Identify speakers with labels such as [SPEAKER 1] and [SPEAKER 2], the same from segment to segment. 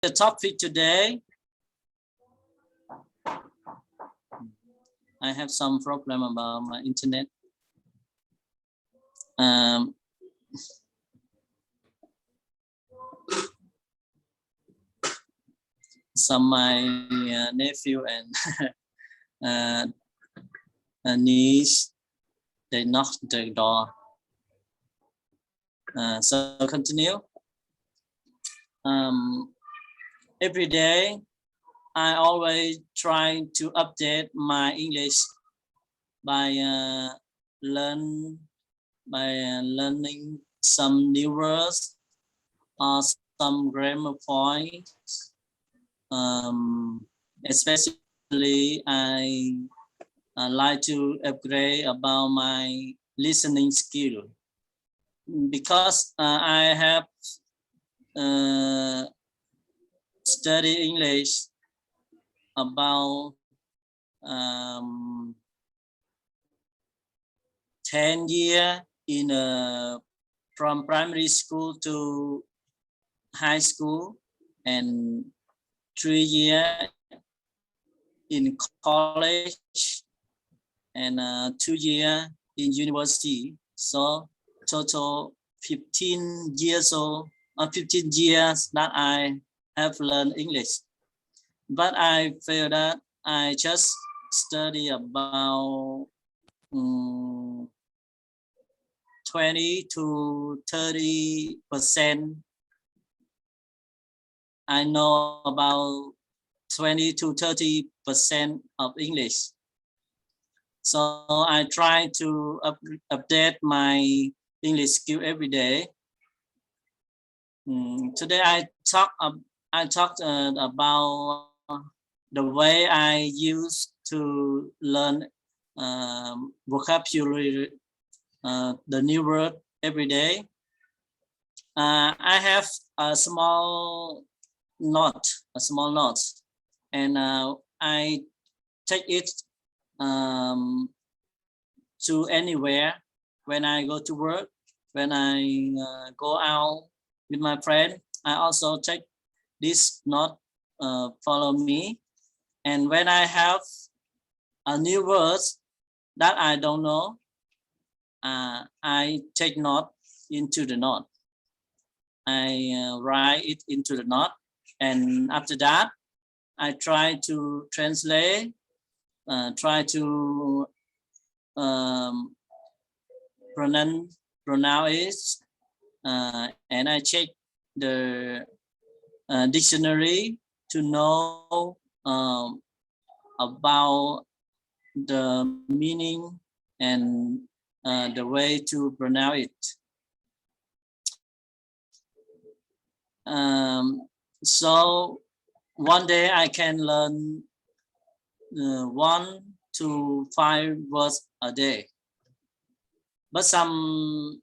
[SPEAKER 1] the topic today. I have some problem about my internet. Some my nephew and niece, they knocked the door. So continue. Every day, I always try to update my English by learning some new words or some grammar points. Especially I like to upgrade about my listening skill because I have studied English about 10 years in from primary school to high school and 3 years in college and 2 years in university. So total 15 years old, 15 years that I have learned English. But I feel that I just study about 20 to 30%. I know about 20 to 30% of English. So I try to update my English skill every day. Today I talked about the way I used to learn vocabulary, the new word every day. I have a small note, and I take it to anywhere when I go to work, when I go out with my friend. I also take this note follow me, and when I have a new words that I don't know, I take note into the note. I write it into the note, and after that I try to translate, try to pronounce it, and I check the dictionary to know about the meaning and the way to pronounce it. So one day I can learn 1 to 5 words a day, but some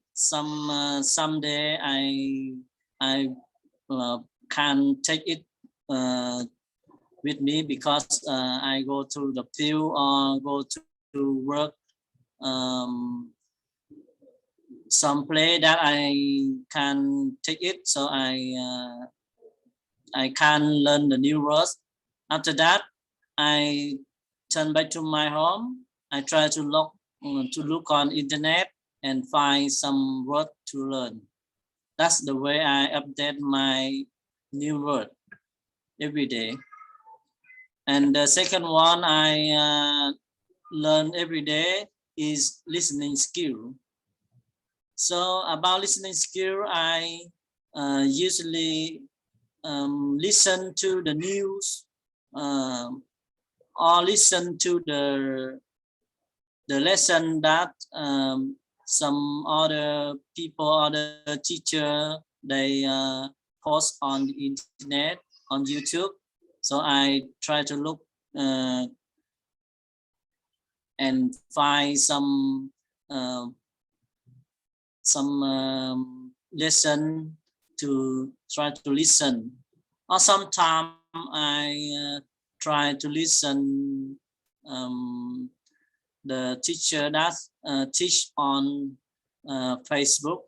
[SPEAKER 1] day I can take it with me because I go to the field or go to work some place that I can take it, so I can learn the new words. After that, I turn back to my home. I try to look on internet and find some word to learn. That's the way I update my new word every day. And the second one I learn every day is listening skill. So about listening skill, I usually listen to the news or listen to the lesson that some other people, other teacher, they post on the internet, on YouTube. So I try to look and find some lesson to try to listen. Or sometimes I try to listen the teacher that teach on Facebook,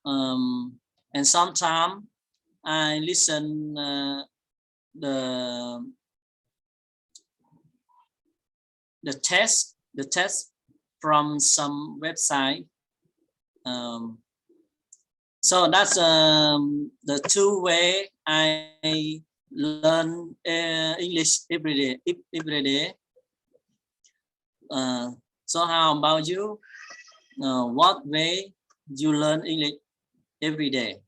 [SPEAKER 1] and sometimes I listen the test from some website. So that's the two way I learn English every day. So how about you? What way you learn English every day?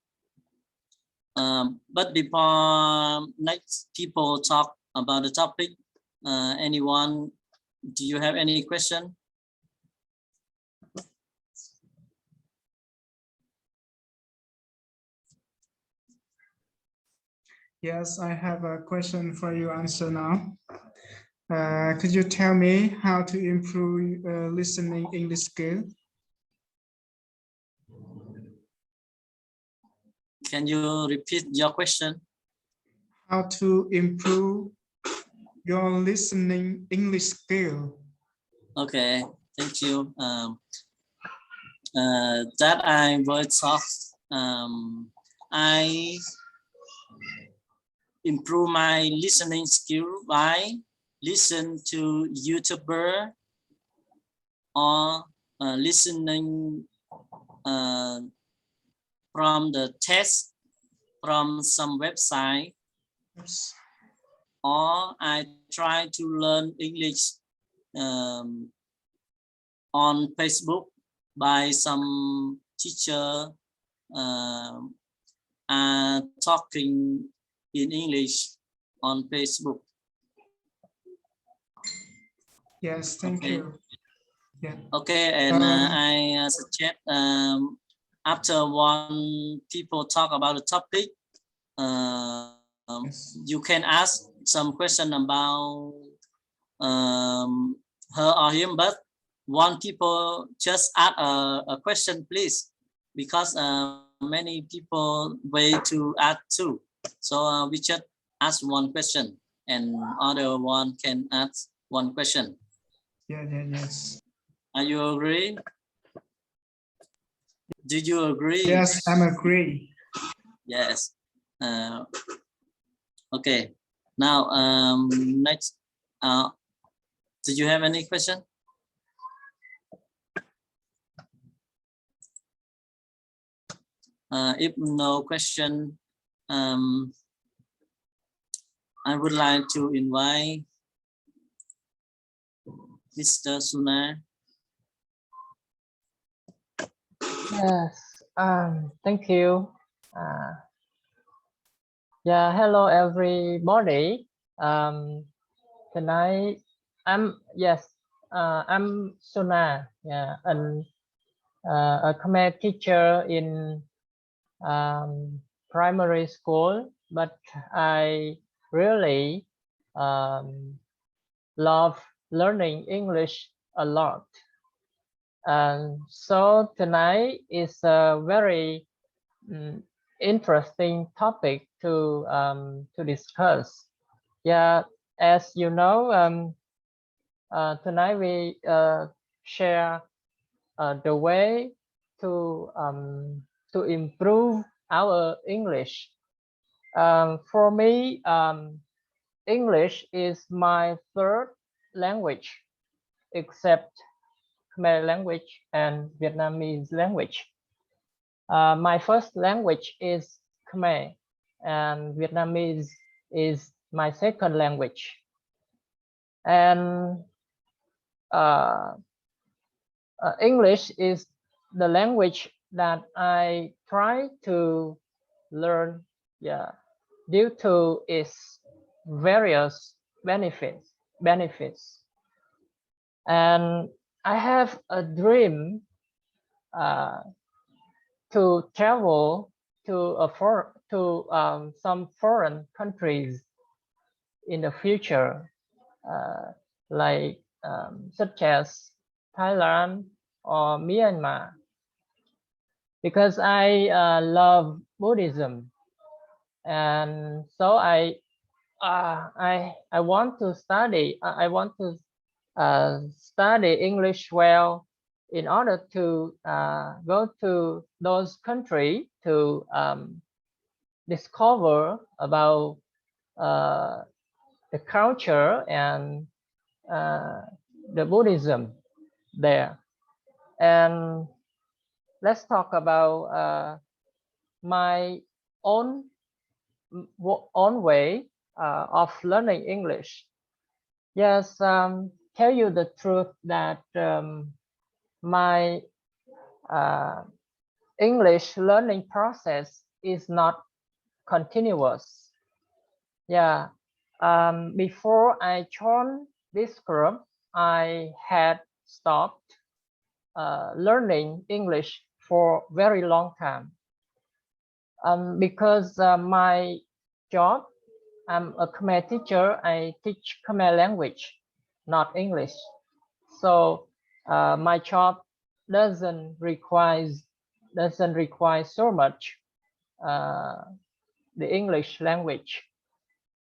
[SPEAKER 1] But before next people talk about the topic, anyone, do you have any question?
[SPEAKER 2] Yes, I have a question for you answer now. Could you tell me how to improve listening English skill?
[SPEAKER 1] Can you repeat your question?
[SPEAKER 2] How to improve your listening English skill?
[SPEAKER 1] Okay, thank you. That I will talk. I improve my listening skill by listen to YouTuber or listening from the test from some website, or I try to learn English on Facebook by some teacher talking in English on Facebook.
[SPEAKER 2] Yes, thank you. Yeah.
[SPEAKER 1] Okay, and I suggest after one people talk about the topic,
[SPEAKER 2] Yes.
[SPEAKER 1] you can ask some question about her or him, but one people just ask a question, please, because many people wait to ask too. So we just ask one question, and other one can ask one question.
[SPEAKER 2] Yes.
[SPEAKER 1] Are you agree? Do you agree?
[SPEAKER 2] Yes, I'm agree.
[SPEAKER 1] Yes. Okay. Now, next, do you have any question? If no question, I would like to invite Mr. Suna.
[SPEAKER 3] Yes, thank you. Yeah, hello everybody. Tonight I'm Sona. Yeah, and a Khmer teacher in primary school, but I really love learning English a lot. And so tonight is a very interesting topic to discuss. Yeah, as you know, tonight we share the way to improve our English. For me, English is my third language, except Khmer language and Vietnamese language. My first language is Khmer, and Vietnamese is my second language. And English is the language that I try to learn, due to its various benefits. And I have a dream to travel to some foreign countries in the future, like such as Thailand or Myanmar, because I love Buddhism, and so I want to study. I want to study English well in order to go to those countries to discover about the culture and the Buddhism there. And let's talk about my own way of learning English. Yes, tell you the truth that my English learning process is not continuous. Yeah, before I joined this group, I had stopped learning English for very long time. Because my job, I'm a Khmer teacher. I teach Khmer language, not English. So my job doesn't require so much the English language.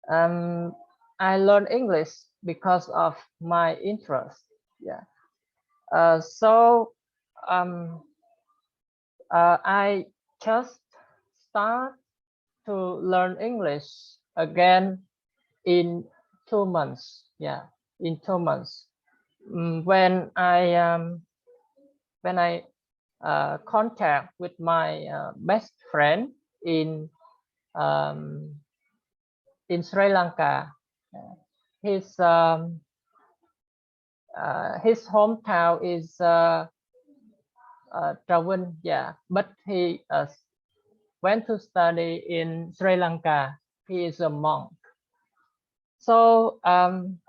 [SPEAKER 3] I learned English because of my interest. Yeah. So I just start to learn English again in 2 months. Yeah, in 2 months. When I contact with my best friend in Sri Lanka, his hometown is Travan, yeah, but he went to study in Sri Lanka. He is a monk. So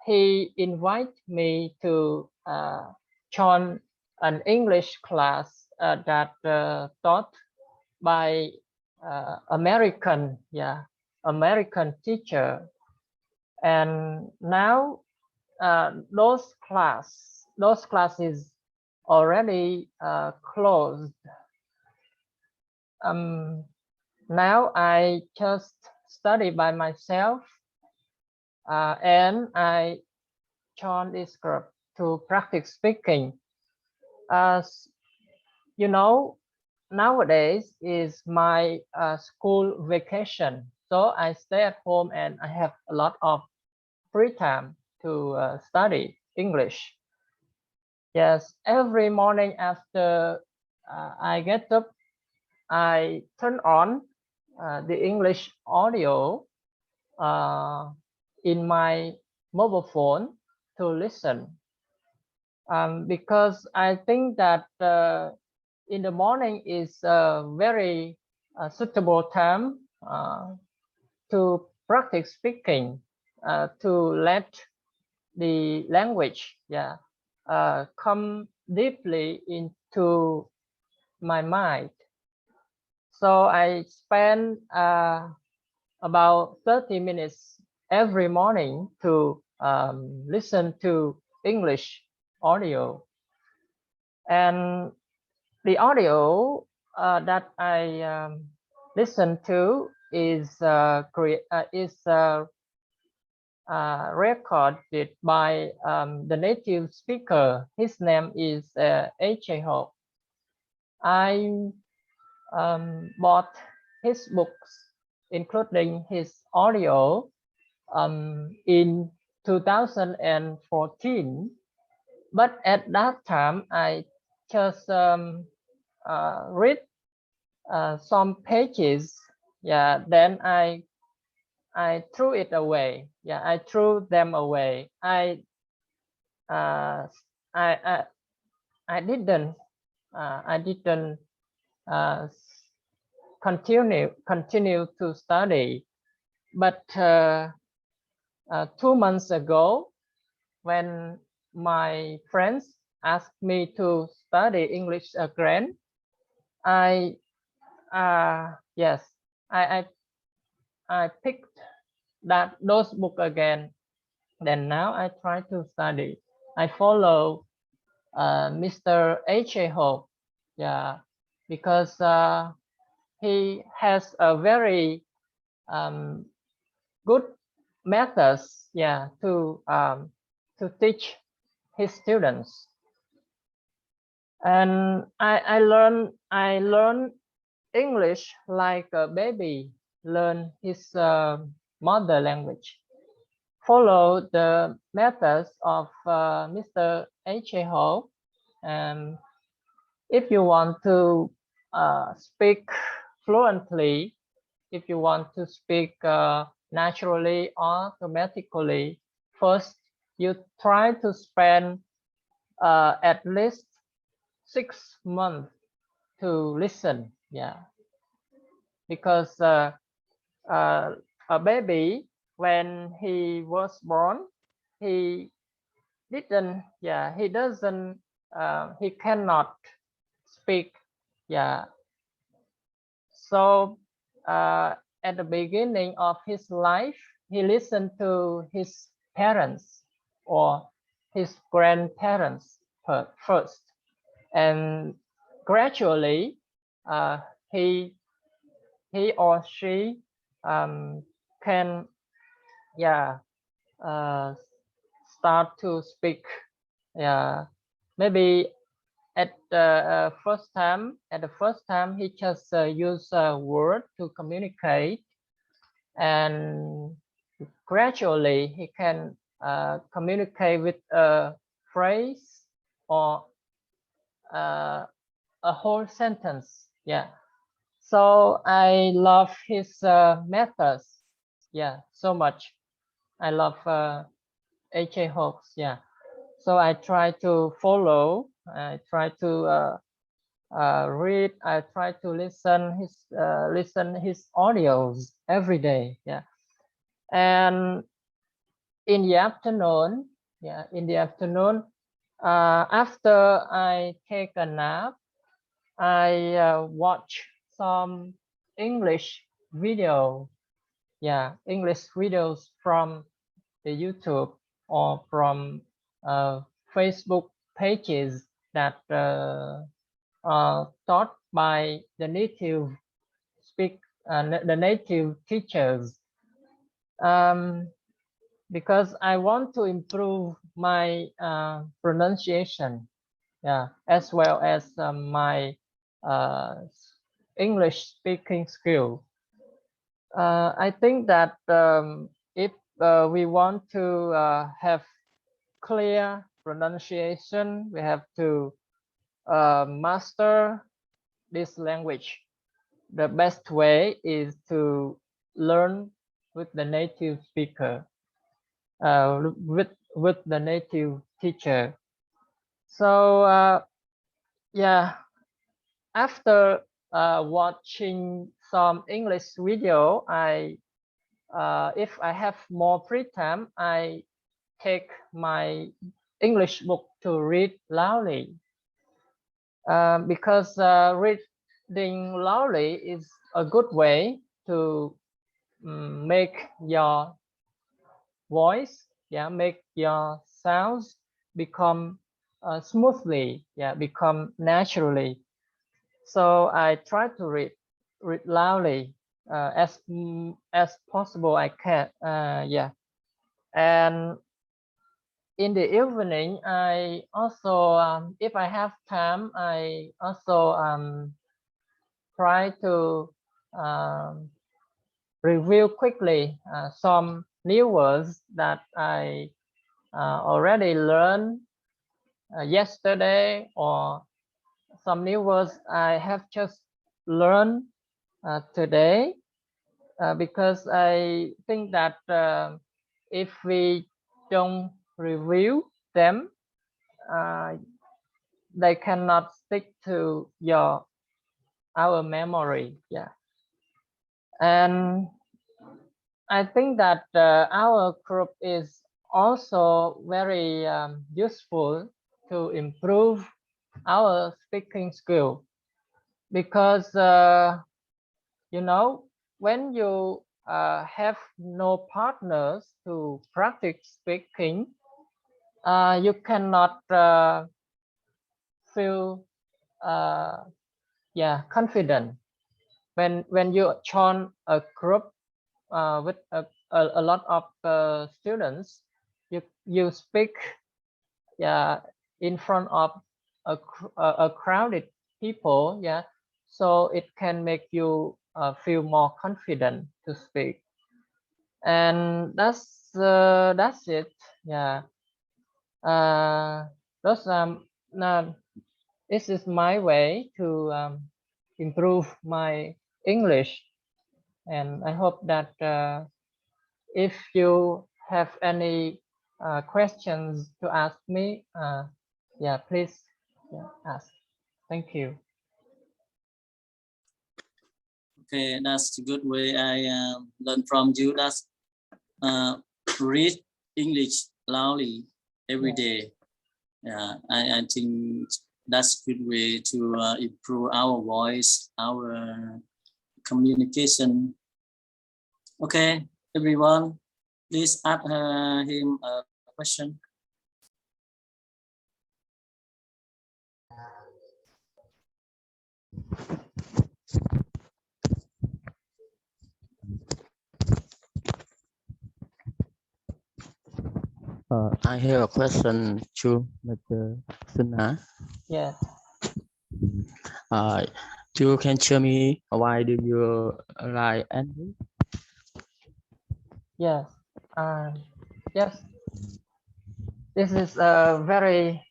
[SPEAKER 3] he invited me to join an English class that taught by American teacher. And now those classes already closed. Now I just study by myself, and I joined this group to practice speaking. You know, nowadays is my school vacation, so I stay at home and I have a lot of free time to study English. Yes, every morning after I get up, I turn on the English audio in my mobile phone to listen, because I think that in the morning is a very suitable time to practice speaking, to let the language come deeply into my mind. So I spend about 30 minutes every morning to listen to English audio. And the audio that I listen to is recorded by the native speaker. His name is H.A. Hope. I bought his books, including his audio, in 2014. But at that time, I just read some pages. Yeah, then I threw it away. Yeah, I threw them away. I didn't continue to study. But 2 months ago, when my friends asked me to study English again, I picked those books again. Then now I try to study. I follow Mr. H.A. Hope, yeah, because he has a very good methods, yeah, to teach his students. And I learn English like a baby. learn his mother language. Follow the methods of Mr. H.A. Ho. And if you want to speak fluently, if you want to speak naturally, automatically, first you try to spend at least 6 months to listen. Yeah, because a baby, when he was born, he didn't. Yeah, he doesn't. He cannot speak. Yeah. So at the beginning of his life, he listened to his parents or his grandparents first, and gradually uh, he or she can start to speak. Yeah, maybe at the first time he just use a word to communicate, and gradually he can communicate with a phrase or a whole sentence. Yeah, so I love his methods. Yeah, so much. I love H.A. Hawks. Yeah, so I try to follow. I try to read. I try to listen his audios every day. Yeah, and in the afternoon, after I take a nap, I watch some English video. Yeah, English videos from the YouTube or from Facebook pages that are taught by the native the native teachers, because I want to improve my pronunciation, yeah, as well as my English speaking skill. I think that if we want to have clear pronunciation, we have to master this language. The best way is to learn with the native speaker, with the native teacher. So yeah, after watching some English video, if I have more free time, I take my English book to read loudly, because reading loudly is a good way to make your voice, make your sounds become smoothly, become naturally. So I try to read loudly as possible I can. And in the evening, I also, if I have time, I also try to review quickly some new words that I already learned yesterday, or some new words I have just learned today, because I think that if we don't review them, they cannot stick to our memory. Yeah, and I think that our group is also very useful to improve our speaking skill, because you know, when you have no partners to practice speaking, you cannot feel confident. When you join a group with a lot of students, you speak in front of a crowded people, so it can make you feel more confident to speak. And that's it. Yeah. Those now this is my way to improve my English, and I hope that if you have any questions to ask me, yeah, please ask. Thank you.
[SPEAKER 1] Okay, that's a good way. I learned from you. That's read English loudly every day. Yeah, I think that's a good way to improve our voice, our communication. Okay, everyone, please ask him a question.
[SPEAKER 4] I have a question to Mr. Suna.
[SPEAKER 3] Yes.
[SPEAKER 4] You can tell me why do you like English?
[SPEAKER 3] Yes. Yes. This is a very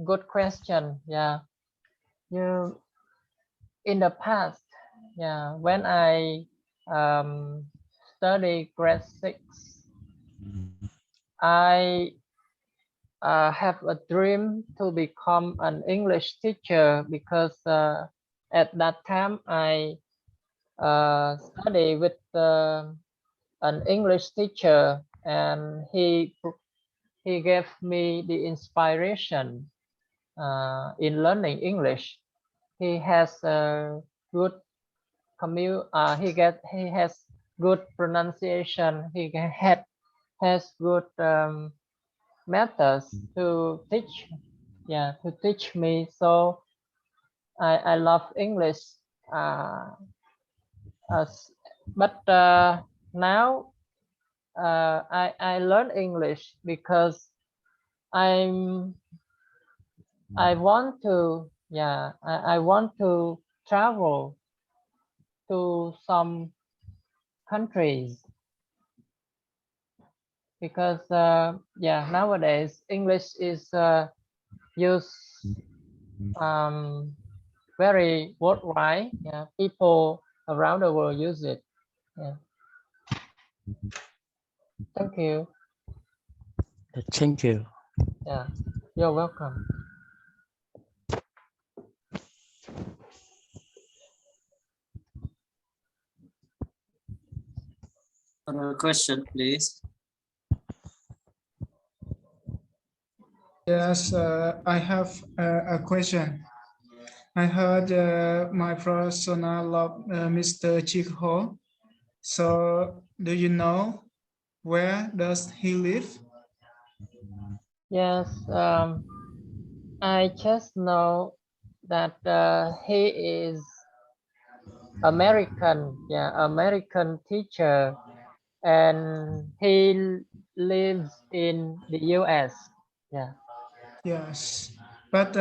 [SPEAKER 3] good question. Yeah. You in the past, yeah, when I study grade 6, I have a dream to become an English teacher because at that time I study with an English teacher, and he gave me the inspiration in learning English. He has a good he has good pronunciation. He has good methods to teach. Yeah, to teach me. So I love English. But now I learn English because I want to, yeah, I want to travel to some countries because yeah, nowadays English is used very worldwide. Yeah, people around the world use it. Yeah. Thank you.
[SPEAKER 4] Thank you.
[SPEAKER 3] Yeah, you're welcome.
[SPEAKER 1] Another question, please.
[SPEAKER 2] Yes, I have a question. I heard my professor love Mr. Chick Ho. So, do you know where does he live?
[SPEAKER 3] Yes, I just know that he is American, yeah, American teacher, and he lives in the US. Yeah.
[SPEAKER 2] Yes, but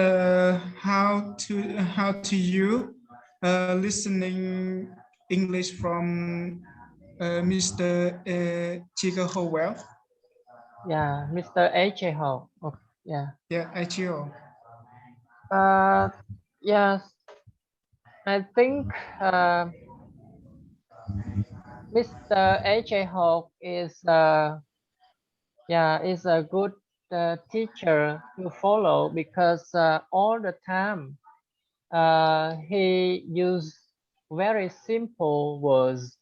[SPEAKER 2] how to you listening English from Mr. Chicago well?
[SPEAKER 3] Yeah, Mr. H.A. Ho. Oh, yeah.
[SPEAKER 2] Yeah, Achio.
[SPEAKER 3] Yes, I think Mr. H.A. Ho is yeah, is a good teacher to follow because all the time he use very simple words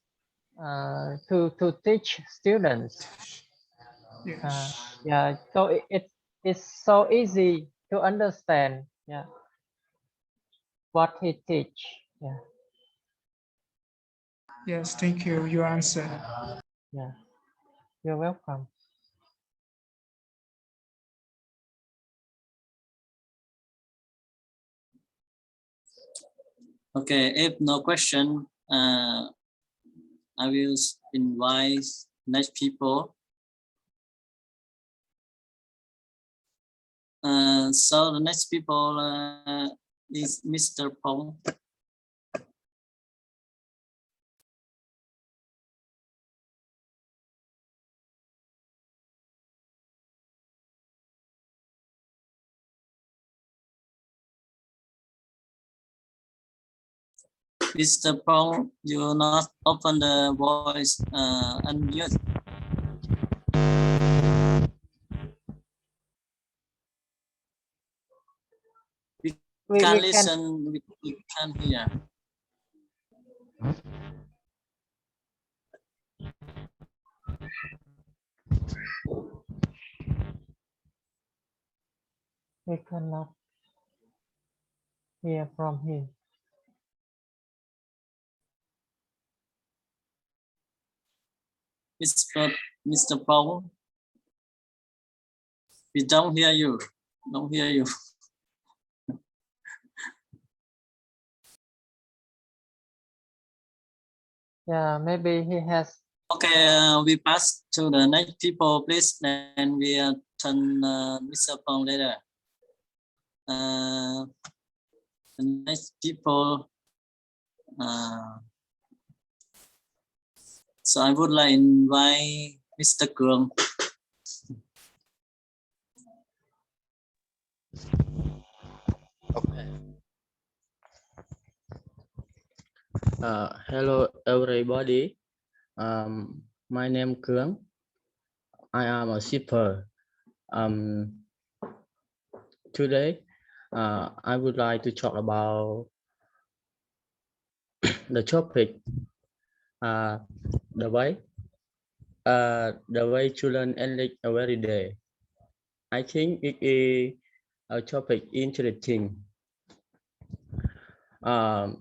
[SPEAKER 3] to teach students.
[SPEAKER 2] Yes.
[SPEAKER 3] Yeah, so it's so easy to understand. Yeah, what he teach. Yeah,
[SPEAKER 2] Yes, thank you. Your answer.
[SPEAKER 3] yeah, you're welcome.
[SPEAKER 1] Okay, if no question, I will invite next people. So the next people is Mr. Pong. Mr. Paul, you not open the voice unmute.
[SPEAKER 3] We
[SPEAKER 1] Can
[SPEAKER 3] can
[SPEAKER 1] listen, we can hear.
[SPEAKER 3] we cannot hear from him.
[SPEAKER 1] Mr. Paul, we don't hear you. Don't hear you.
[SPEAKER 3] Yeah, maybe he has.
[SPEAKER 1] Okay, we pass to the next people, please. Then we turn Mr. Paul later. The next people. So I would like invite Mr. Cường.
[SPEAKER 4] Okay. Hello everybody. My name Cường. I am a shipper. Today, I would like to talk about the topic. The way children English every day. I think it is a topic interesting. I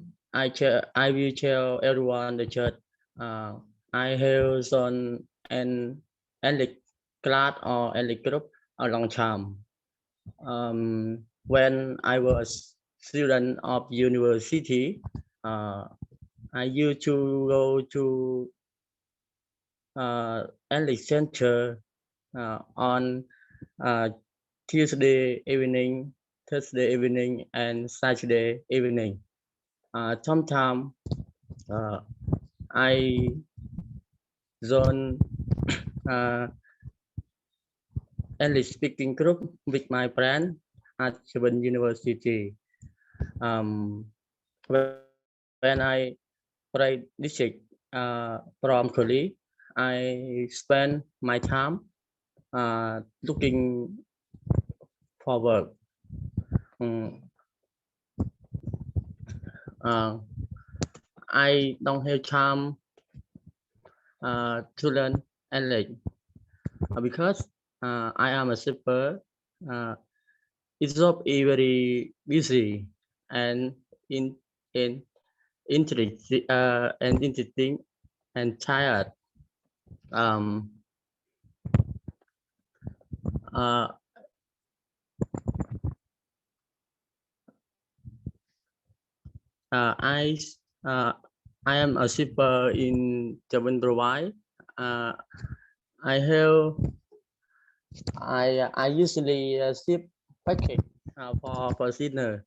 [SPEAKER 4] will tell everyone the church. I have on an English class or English group a long time. When I was student of university, I used to go to English center on Tuesday evening, Thursday evening, and Saturday evening. Sometimes I join English speaking group with my friend at Chebon University. When I play district from college, I spend my time looking for work. I don't have time to learn English because I am a shipper. Its job is very busy and interesting and tired. I am a shipper in Chebon Provide. I usually ship package for sinner.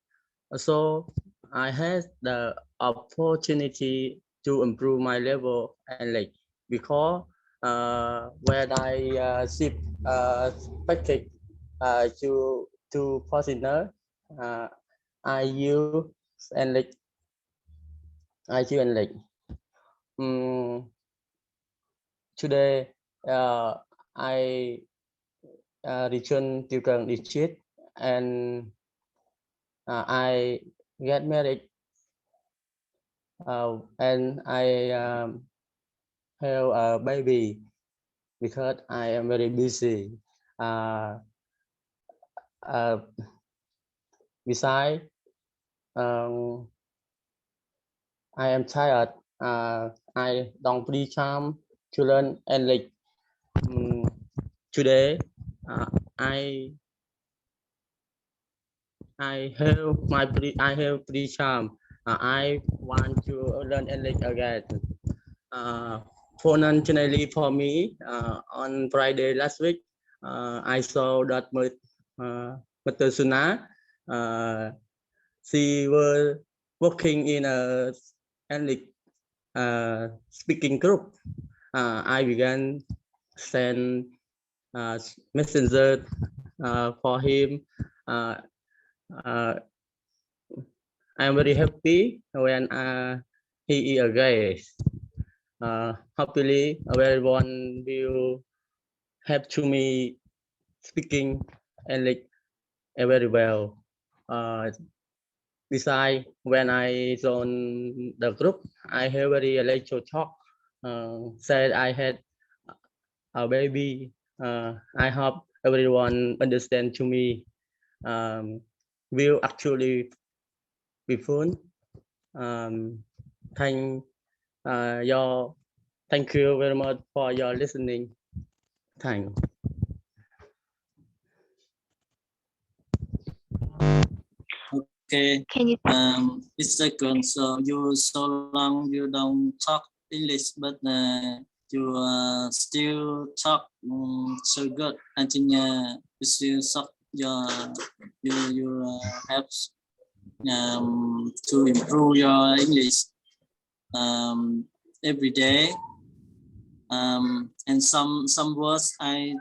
[SPEAKER 4] So I had the opportunity to improve my level and like because when I ship package to foreigner, I use and like today I return to Cần district and I get married and I have a baby because I am very busy. Besides, I am tired. I don't free time to learn English. Today, I have free time. I want to learn English again. Fortunately for me, on Friday last week, I saw that Mr. Suna, she was working in a English speaking group. I began send messenger for him. I'm very happy when he is a guest. Hopefully, everyone will help to me speaking English very well. Besides, when I joined the group, I have very little talk. Said I had a baby. I hope everyone understand to me. Will actually be fun. Thank thank you very much for your listening. Thank.
[SPEAKER 1] Okay,
[SPEAKER 5] Can you
[SPEAKER 1] Mr. Cường, so you so long you don't talk English, but you still talk so good. I think you still talk you have to improve your English every day. And some words I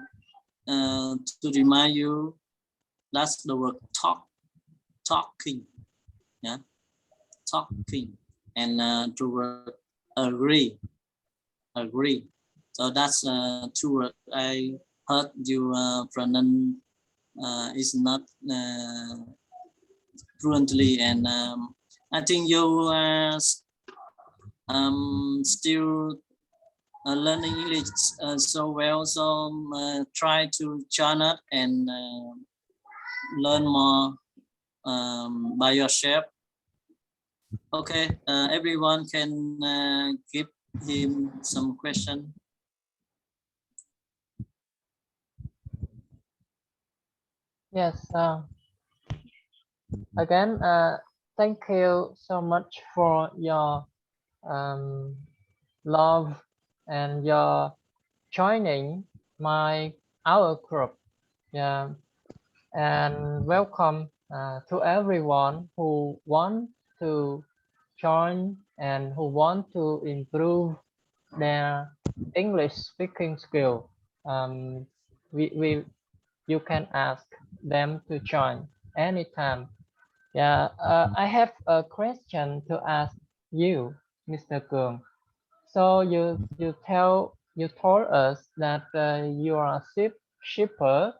[SPEAKER 1] to remind you, that's the word talking, yeah, talking, and the word agree. So that's two words I heard you pronounce is not fluently, and I think you still learning English so well. So try to join it and learn more by yourself. Okay, everyone can give him some question.
[SPEAKER 3] Yes. Again, thank you so much for your love and your joining our group. Yeah, and welcome to everyone who want to join and who want to improve their English speaking skill. You can ask them to join anytime. Yeah, I have a question to ask you, Mr. Cường. So you told us that you are a shipper.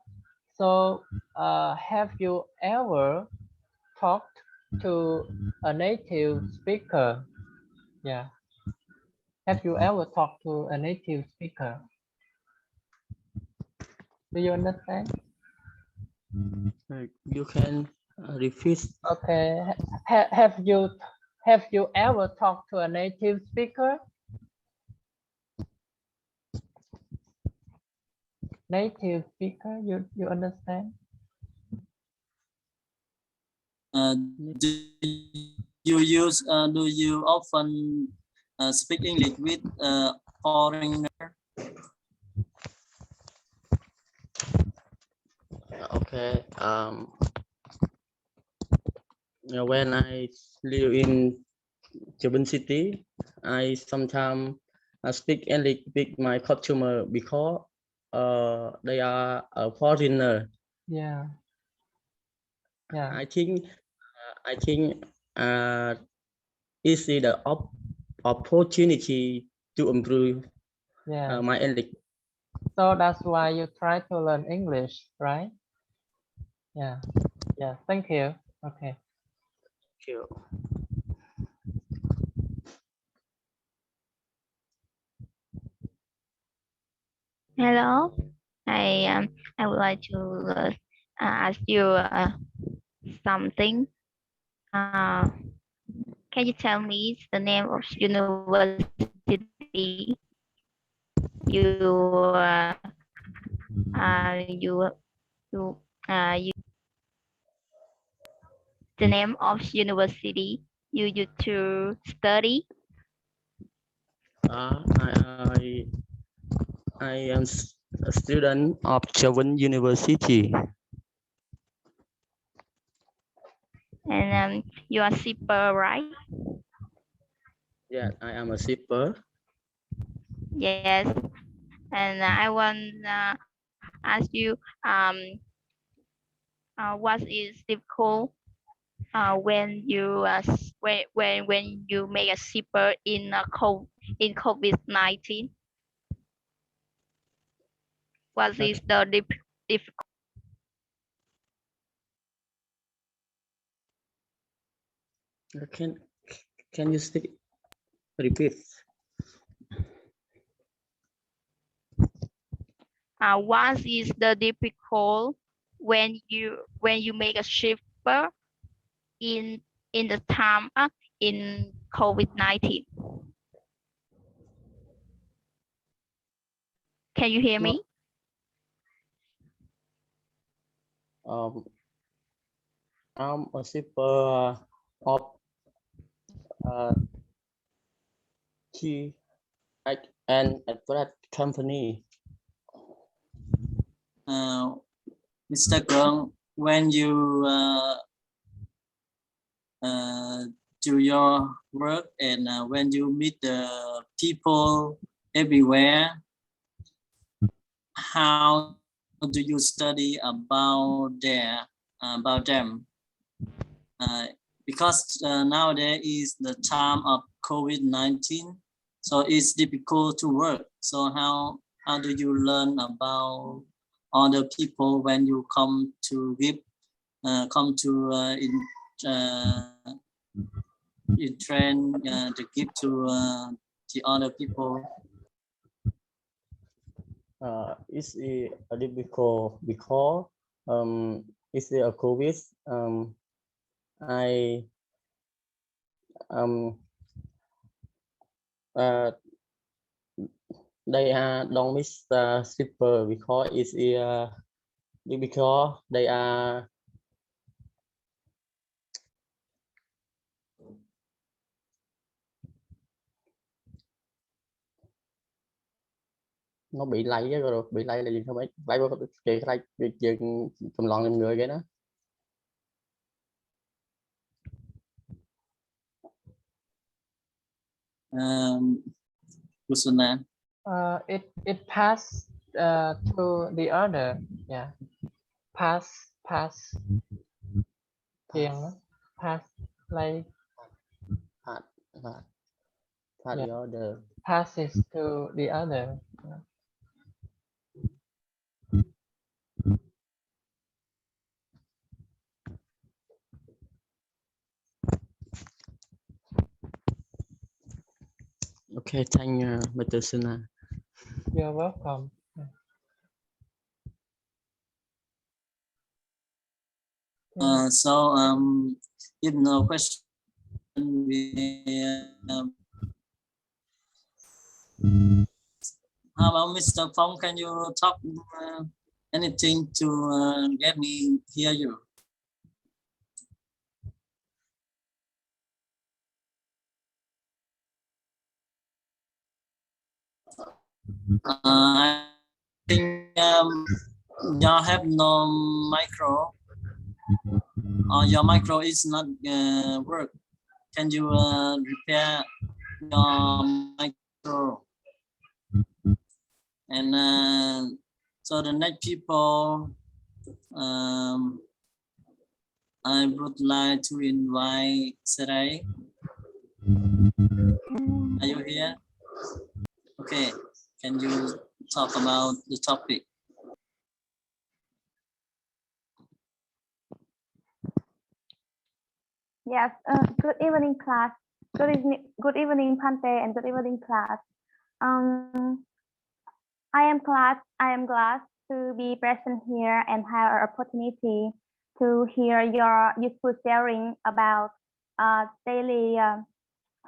[SPEAKER 3] So have you ever talked to a native speaker? Yeah. Have you ever talked to a native speaker? Do you understand?
[SPEAKER 4] You can repeat.
[SPEAKER 3] Okay. Have you ever talked to a native speaker? Native speaker, you understand?
[SPEAKER 1] Do you often speak English with foreigner?
[SPEAKER 4] Okay. When I live in Japan City, I sometimes speak English with my customer because they are a foreigner.
[SPEAKER 3] Yeah. Yeah.
[SPEAKER 4] I think is the opportunity to improve
[SPEAKER 3] Yeah.
[SPEAKER 4] my English.
[SPEAKER 3] So that's why you try to learn English, right? Yeah. Yeah. Thank you. Okay.
[SPEAKER 4] Sure.
[SPEAKER 5] hello? I would like to ask you something. Can you tell me the name of university you the name of university you used to study?
[SPEAKER 4] I am a student of Japan University.
[SPEAKER 5] And you are shipper, right?
[SPEAKER 4] Yeah, I am a shipper.
[SPEAKER 5] Yes. And I want ask you what is difficult when you when you make a shipper in COVID-19? What is the difficult?
[SPEAKER 4] Can you speak repeat?
[SPEAKER 5] What is the difficult when you make a shipper in the time in COVID-19? Can you hear me?
[SPEAKER 4] I'm a shipper of key and at company.
[SPEAKER 1] Mr. Gong, when you do your work and when you meet the people everywhere, how do you study about them? Because nowadays is the time of COVID-19, so it's difficult to work. So how do you learn about other people when you come to train to give to the other people?
[SPEAKER 4] It's a difficult because it's a COVID. They don't miss the shipper because it's because they are nó bị lây á, rồi bị lây là gì không ấy, lây qua cái lây việc cầm lon lên người cái đó.
[SPEAKER 1] Kusuna.
[SPEAKER 3] It pass to the other. Yeah. Pass. Tiếng pass like
[SPEAKER 4] Pass
[SPEAKER 3] Yeah.
[SPEAKER 4] the other.
[SPEAKER 3] passes to the other.
[SPEAKER 4] Okay, thank you, Mr. Suna.
[SPEAKER 3] You're welcome.
[SPEAKER 1] So if no question, how about Mr. Phong? Can you talk anything to get me hear you? I think y'all have no micro, or your micro is not work. Can you repair your micro? And so the next people, I would like to invite Sarai. Are you here? Okay, can you talk about the topic?
[SPEAKER 6] Yes, good evening, class. Good evening, Pante, and good evening, class. I am glad to be present here and have an opportunity to hear your useful sharing about daily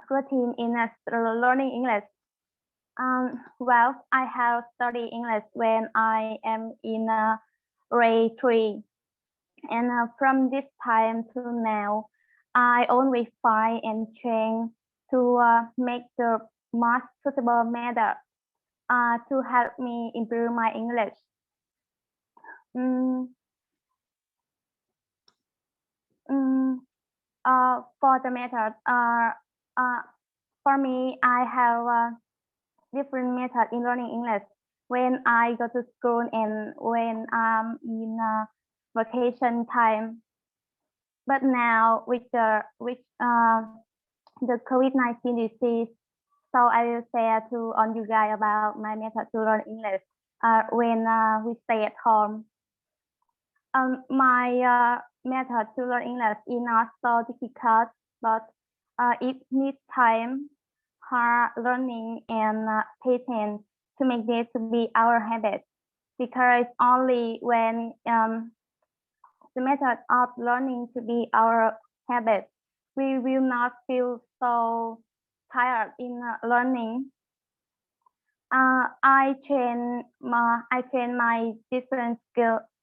[SPEAKER 6] routine in learning English. Well, I have studied English when I am in grade 3, and from this time to now, I always find and train to make the most suitable method to help me improve my English. For the method, for me, I have different method in learning English when I go to school and when I'm in vacation time. But now with the COVID-19 disease, so I will share on you guys about my method to learn English when we stay at home. My method to learn English is not so difficult, but it needs time, hard learning, and patience to make this to be our habit. Because only when the method of learning to be our habit, we will not feel so tired in learning. I train my different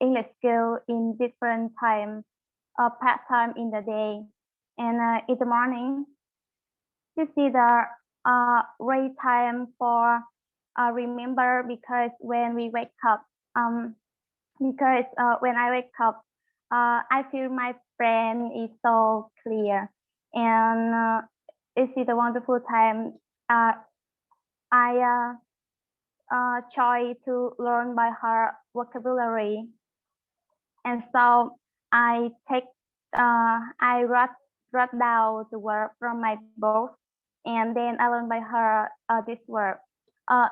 [SPEAKER 6] English skill in different time, part time in the day, and in the morning. This is the right time for remember, because when we wake up, when I wake up, I feel my brain is so clear, and it is a wonderful time. I try to learn by heart vocabulary, and so I write down the word from my book, and then I learn by heart this word.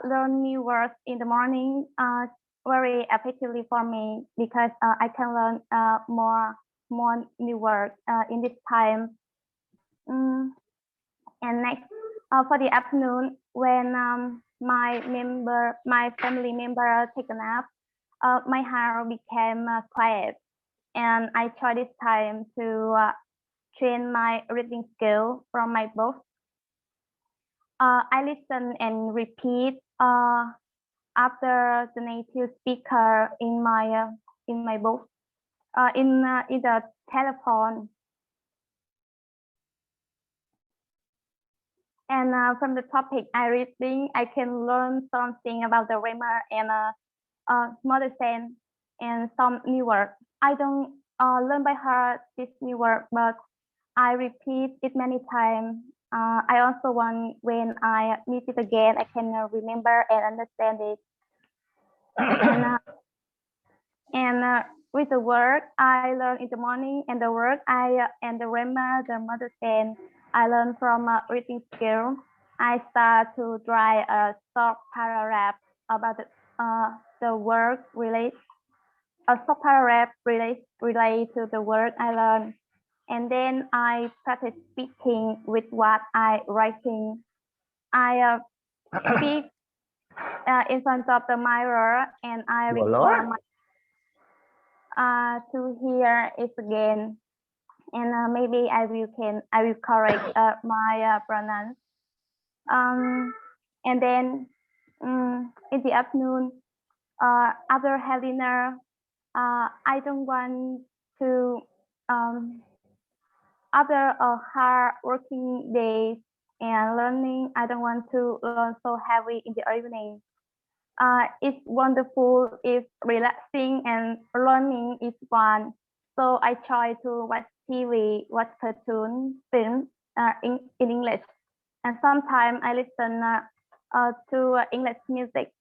[SPEAKER 6] Learn new words in the morning very effectively for me, because I can learn more new words in this time. And next, for the afternoon, when my family member take a nap, my heart became quiet, and I try this time to train my reading skill from my book. I listen and repeat after the native speaker in my book, in the telephone. And from the topic I reading, I can learn something about the grammar and modern sense and some new words. I don't learn by heart this new word, but I repeat it many times. I also want when I meet it again, I can remember and understand it. and with the word I learn in the morning, and the word and the grammar, the mother sense I learn from reading skill. I start to write a short paragraph about the word relate. A short paragraph relate to the word I learned, and then I practice speaking with what I writing. I speak in front of the mirror, and I record to hear it again, and maybe I will correct my pronounce. And then in the afternoon, after having dinner, I don't want to after a hard working day and learning, I don't want to learn so heavy in the evening. It's wonderful, it's relaxing, and learning is fun. So I try to watch TV, watch cartoon, film in English, and sometimes I listen to English music.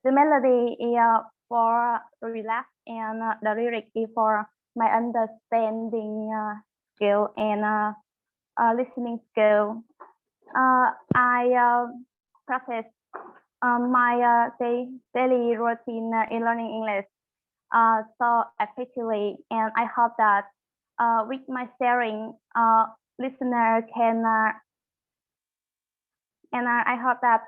[SPEAKER 6] The melody is for relax, and the lyric is for my understanding skill and listening skill. I practice my daily routine in learning English so effectively, and I hope that with my sharing, listener can and I hope that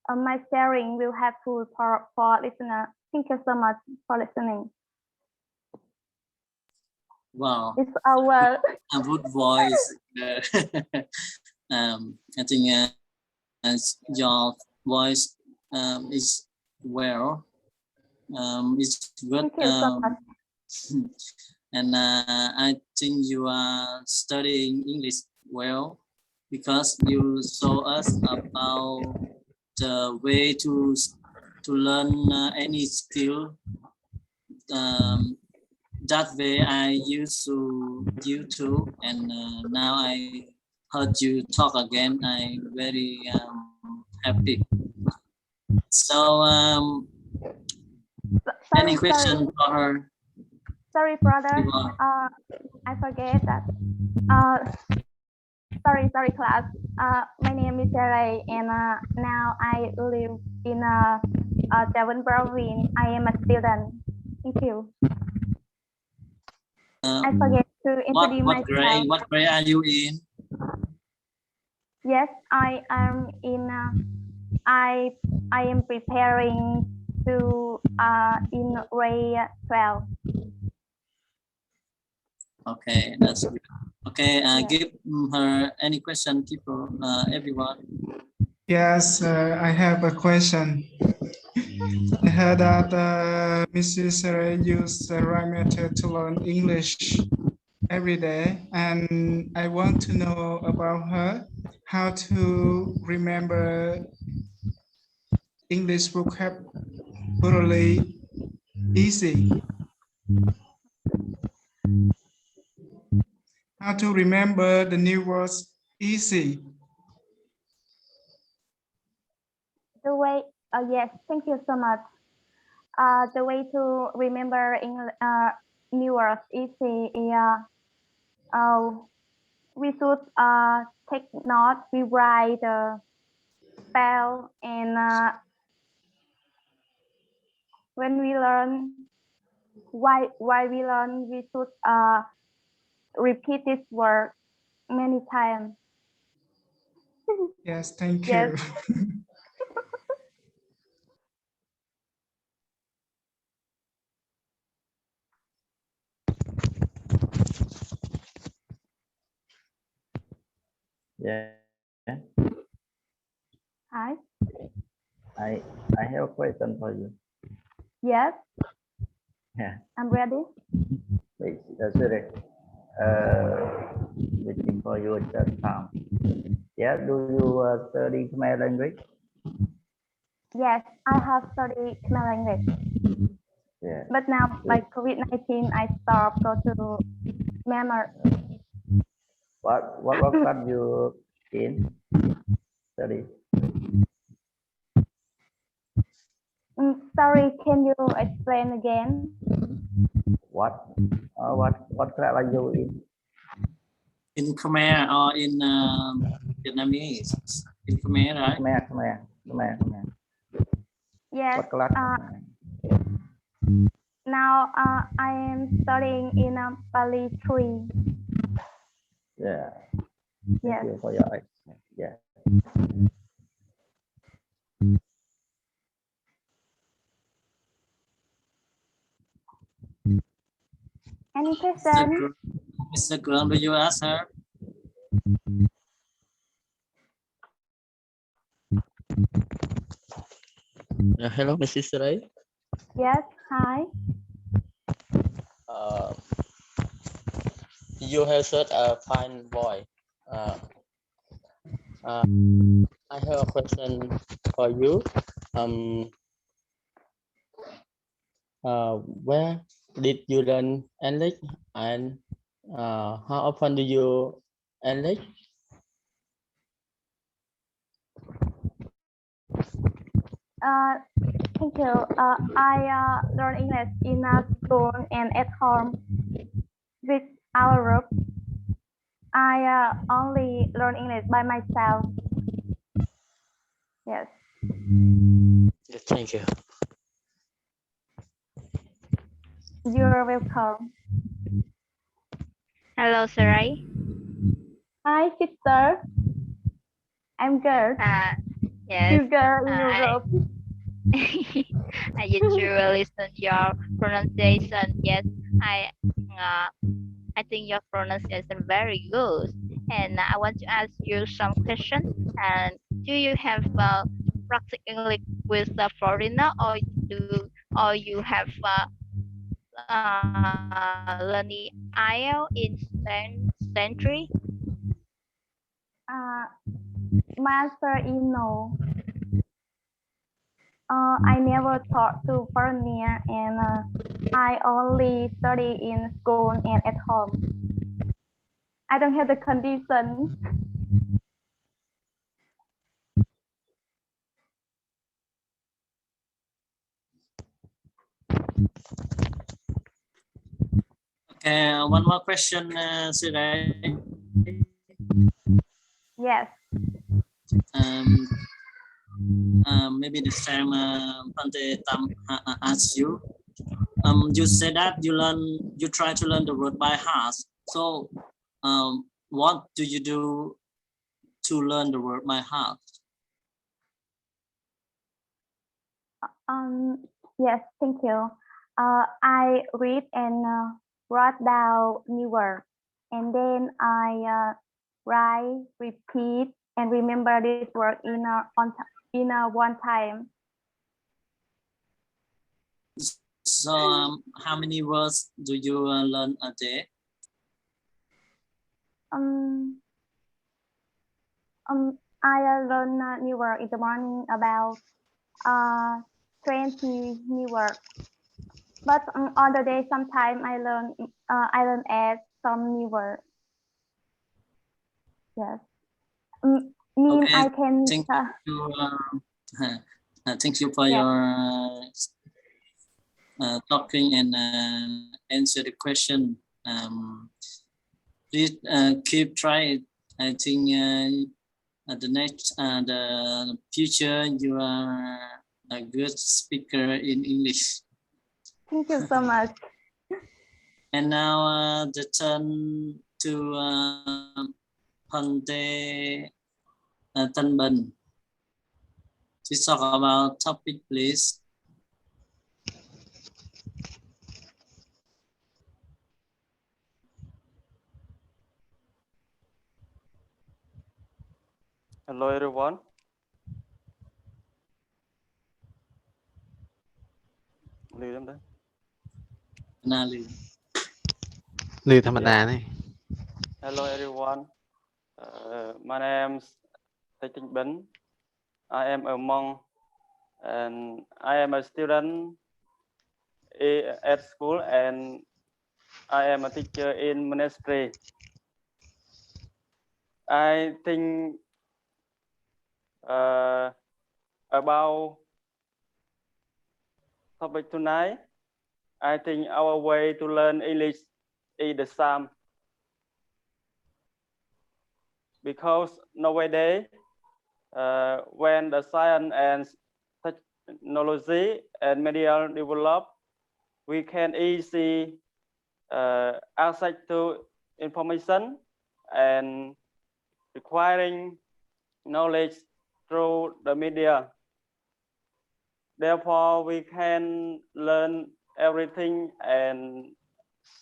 [SPEAKER 6] my sharing will helpful for listener. Thank you so much for listening.
[SPEAKER 1] Wow,
[SPEAKER 6] It's our
[SPEAKER 1] a good voice. I think as your voice is well. It's good.
[SPEAKER 6] Thank you so much.
[SPEAKER 1] And I think you are studying English well, because you show us about the way to learn any skill. That way I used to YouTube, and now I heard you talk again. I'm very happy. So any question for her?
[SPEAKER 6] sorry, brother.
[SPEAKER 1] You are-
[SPEAKER 6] I forget that. Sorry, class. My name is Sarah, and now I live in Devon province. I am a student. Thank you. I forget to introduce myself.
[SPEAKER 1] What grade are you in?
[SPEAKER 6] Yes, I am in. I am preparing to in grade 12.
[SPEAKER 1] Okay, that's good. Okay,
[SPEAKER 6] Yeah.
[SPEAKER 1] give her any question, people, everyone.
[SPEAKER 2] Yes, I have a question. I heard that Mrs. Ray used the right method to learn English every day, and I want to know about her, how to remember English vocabulary easy. How to remember the new words easy.
[SPEAKER 6] The way, yes, thank you so much. The way to remember new words easy is we should take note, we write the spell, and when we learn, why we learn, we should repeat this word many times.
[SPEAKER 2] Yes, thank
[SPEAKER 6] Yes.
[SPEAKER 2] you.
[SPEAKER 7] Yeah,
[SPEAKER 6] Hi.
[SPEAKER 7] I have a question for you.
[SPEAKER 6] Yes,
[SPEAKER 7] Yeah,
[SPEAKER 6] I'm ready.
[SPEAKER 7] please, sorry. Waiting for you just now. Yeah, do you study Khmer language?
[SPEAKER 6] Yes, I have studied Khmer language,
[SPEAKER 7] Yeah.
[SPEAKER 6] but now by COVID-19, I stopped go to Myanmar.
[SPEAKER 7] What class you in study?
[SPEAKER 6] Sorry, can you explain again?
[SPEAKER 7] What class are you in?
[SPEAKER 1] In Khmer or in Vietnamese? In Khmer, right?
[SPEAKER 7] Khmer.
[SPEAKER 6] Yes.
[SPEAKER 7] What class?
[SPEAKER 6] Now I am studying in Bali 3.
[SPEAKER 7] Yeah. Thank
[SPEAKER 6] Yes.
[SPEAKER 7] you for your explanation. Yeah.
[SPEAKER 6] Any question?
[SPEAKER 1] Mr. Graham, do you ask her?
[SPEAKER 4] Hello, Mrs. Ray.
[SPEAKER 6] Yes. Hi.
[SPEAKER 4] You have such a fine voice. I have a question for you. Where did you learn English, and how often do you English?
[SPEAKER 6] Thank you. I learn English in school and at home with our group. I only learn English by myself. Yes.
[SPEAKER 4] Thank you.
[SPEAKER 6] You're welcome.
[SPEAKER 5] Hello, Sarai.
[SPEAKER 6] Hi, sister. I'm girl.
[SPEAKER 5] Yes.
[SPEAKER 6] You girl in your group.
[SPEAKER 5] I usually listen your pronunciation. Yes, I think your pronunciation very good. And I want to ask you some questions. And do you have practice English with a foreigner, or you have learning IELTS in century?
[SPEAKER 6] My answer is no. I never taught to foreigner, and I only study in school and at home. I don't have the condition.
[SPEAKER 1] Okay, one more question, Siray.
[SPEAKER 6] Yes.
[SPEAKER 1] Um, maybe the same Pante Tam asked you. You said that you try to learn the word by heart. So, what do you do to learn the word by heart?
[SPEAKER 6] Yes, thank you. I read and write down new words, and then I write, repeat, and remember this word in a one time.
[SPEAKER 1] So, how many words do you learn a day?
[SPEAKER 6] I learn new word in the morning about 20 new words. But on the day, sometimes I learn add some new word. Yes. Mean
[SPEAKER 1] Okay,
[SPEAKER 6] I can.
[SPEAKER 1] thank you. Thank you for
[SPEAKER 6] Yeah.
[SPEAKER 1] your talking and answer the question. Please keep trying. I think the next the future you are a good speaker in English.
[SPEAKER 6] Thank you so much.
[SPEAKER 1] And now the turn to Pante Tanban. Please talk about topic, please.
[SPEAKER 8] Hello everyone.
[SPEAKER 1] Nali.
[SPEAKER 9] ลือธรรมดาเนี่ย
[SPEAKER 8] Hello everyone. My name's Taiting Ben. I am a monk and I am a student at school and I am a teacher in monastery. I think about topic tonight. I think our way to learn English is the same. Because nowadays, when the science and technology and media develop, we can easily access to information and requiring knowledge through the media. Therefore, we can learn everything and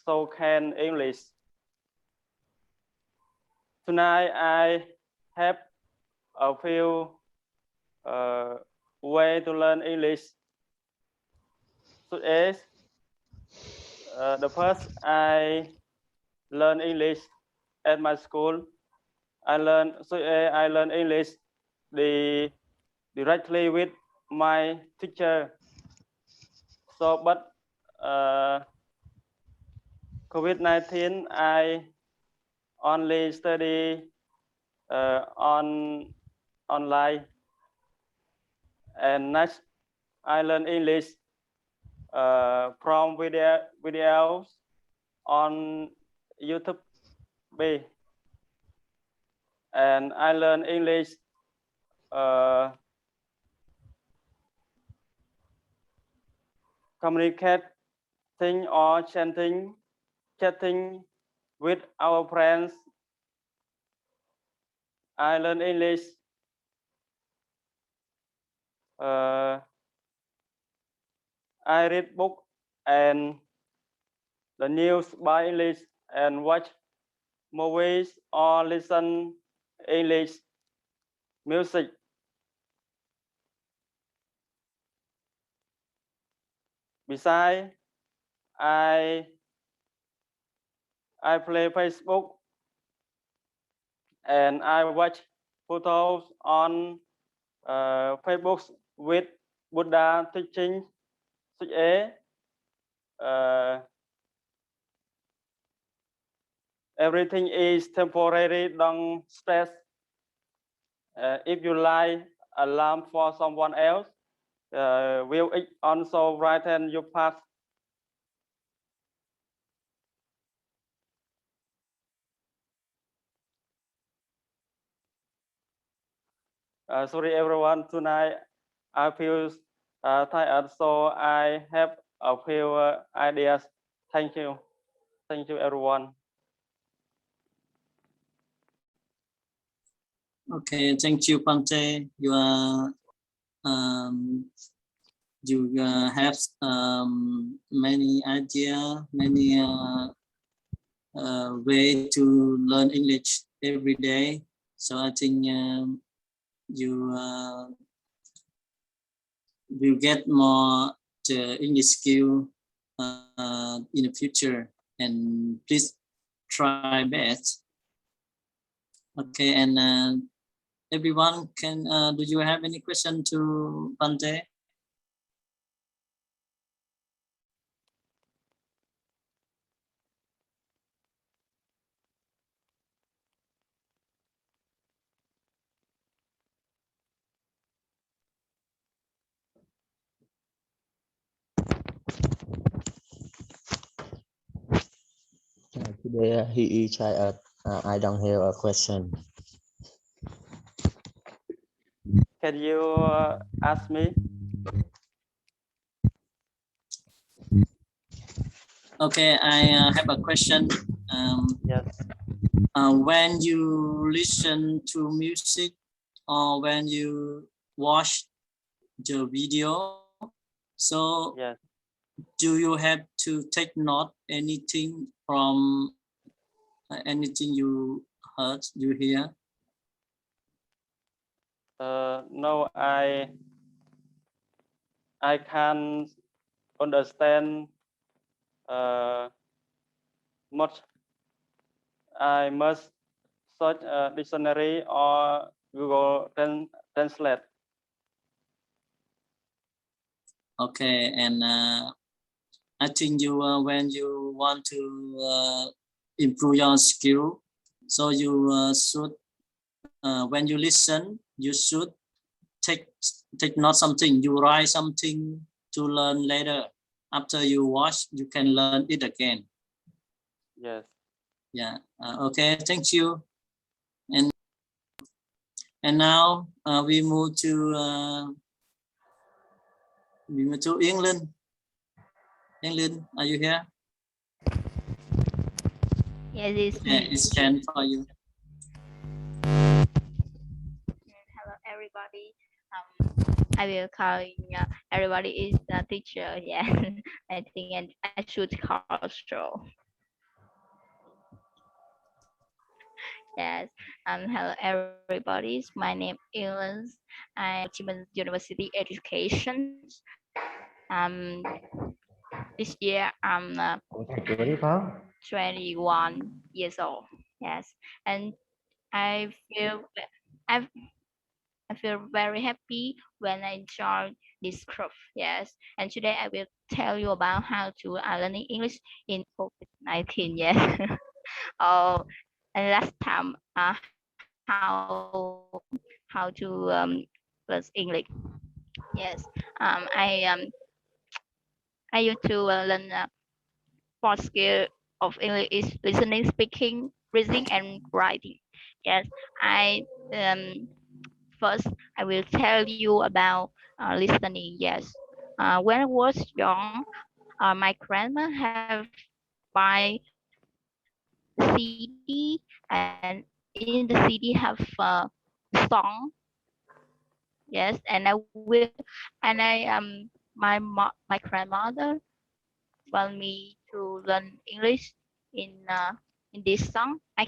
[SPEAKER 8] so can English. Tonight, I have a few way to learn English. So as the first I learn English at my school. I learn English directly with my teacher. So but COVID-19 I only study online, and next I learn English from videos on YouTube, and I learn English communicating or chatting with our friends. I learn English I read book and the news by English and watch movies or listen English music. Besides, I play Facebook and I watch photos on Facebook with Buddha teaching, such as everything is temporary, don't stress. If you light a lamp for someone else, will it also brighten your path? Sorry everyone, tonight I feel tired, so I have a few ideas. Thank you everyone.
[SPEAKER 1] Okay, thank you, Pante. You are have many idea, many way to learn English every day. So I think you will get more the English skill in the future, and please try best. Okay, and everyone can. Do you have any question to Pante?
[SPEAKER 4] Today he is tired. I don't have a question.
[SPEAKER 8] Can you ask me?
[SPEAKER 1] Okay, I have a question.
[SPEAKER 8] Yes.
[SPEAKER 1] When you listen to music or when you watch the video, so
[SPEAKER 8] Yes.
[SPEAKER 1] do you have to take note anything from anything you heard, you hear?
[SPEAKER 8] No, I can understand much. I must search a dictionary or Google Translate.
[SPEAKER 1] Okay, and I think you when you want to improve your skill, so you should when you listen, you should take note something. You write something to learn later. After you watch, you can learn it again.
[SPEAKER 8] Yes.
[SPEAKER 1] Yeah. Okay. Thank you. And now we move to England. England, are you here?
[SPEAKER 5] Yes, it's
[SPEAKER 1] Yeah,
[SPEAKER 5] me.
[SPEAKER 1] it's Ken for you.
[SPEAKER 5] Hello, everybody. I will call everybody is a teacher. Yeah, I think, and I should call so. Yes. Hello, everybody. My name is I Chimon University Education. This year I'm 21 years old. Yes, and I feel I I feel very happy when I joined this group. Yes, and today I will tell you about how to learning English in COVID-19. Yes. Oh, and last time how to learn English. Yes. I used to learn 4 skill of English is listening, speaking, reading, and writing. Yes. First I will tell you about listening. Yes. When I was young, my grandma have buy CD, and in the CD have song. Yes, and my grandmother want me to learn English in this song. Gì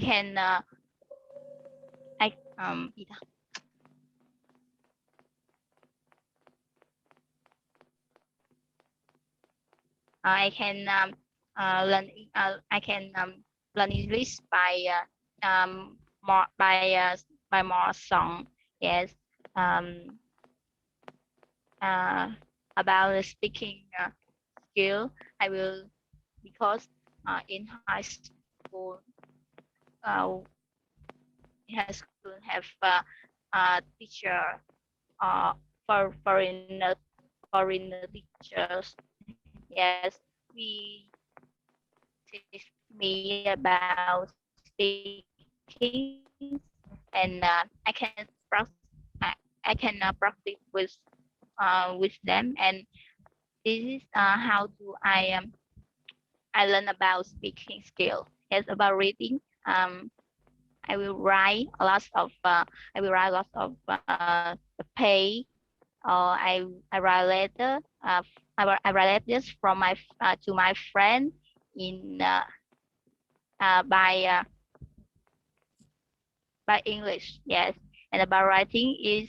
[SPEAKER 5] ta? I can learn English by more song. Yes. About the speaking skill, I will, because in high school have teacher for foreigner teachers. Yes, we teach me about speaking, and I can I can practice with them, and this is how do I learn about speaking skill. Yes, about reading. I will write a lot of pay, or I write letter. I write letters from my to my friend in by English. Yes, and about writing is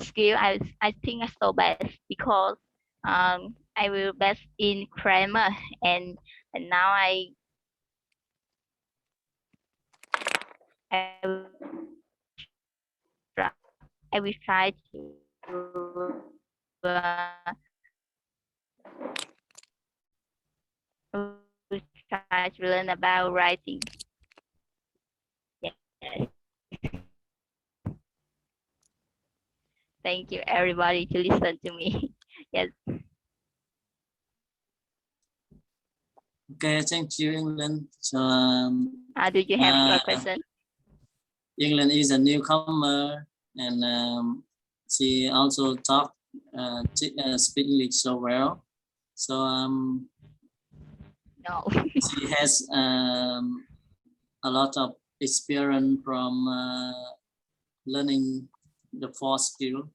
[SPEAKER 5] skill. I think I so best because I will best in grammar, and now I will try to learn about writing. Yes. Thank you everybody to listen to me. Yes.
[SPEAKER 1] Okay, thank you, England. So
[SPEAKER 5] Do you have a question?
[SPEAKER 1] England is a newcomer, and she also speak English so well. So
[SPEAKER 5] No.
[SPEAKER 1] she has a lot of experience from learning the 4 skill.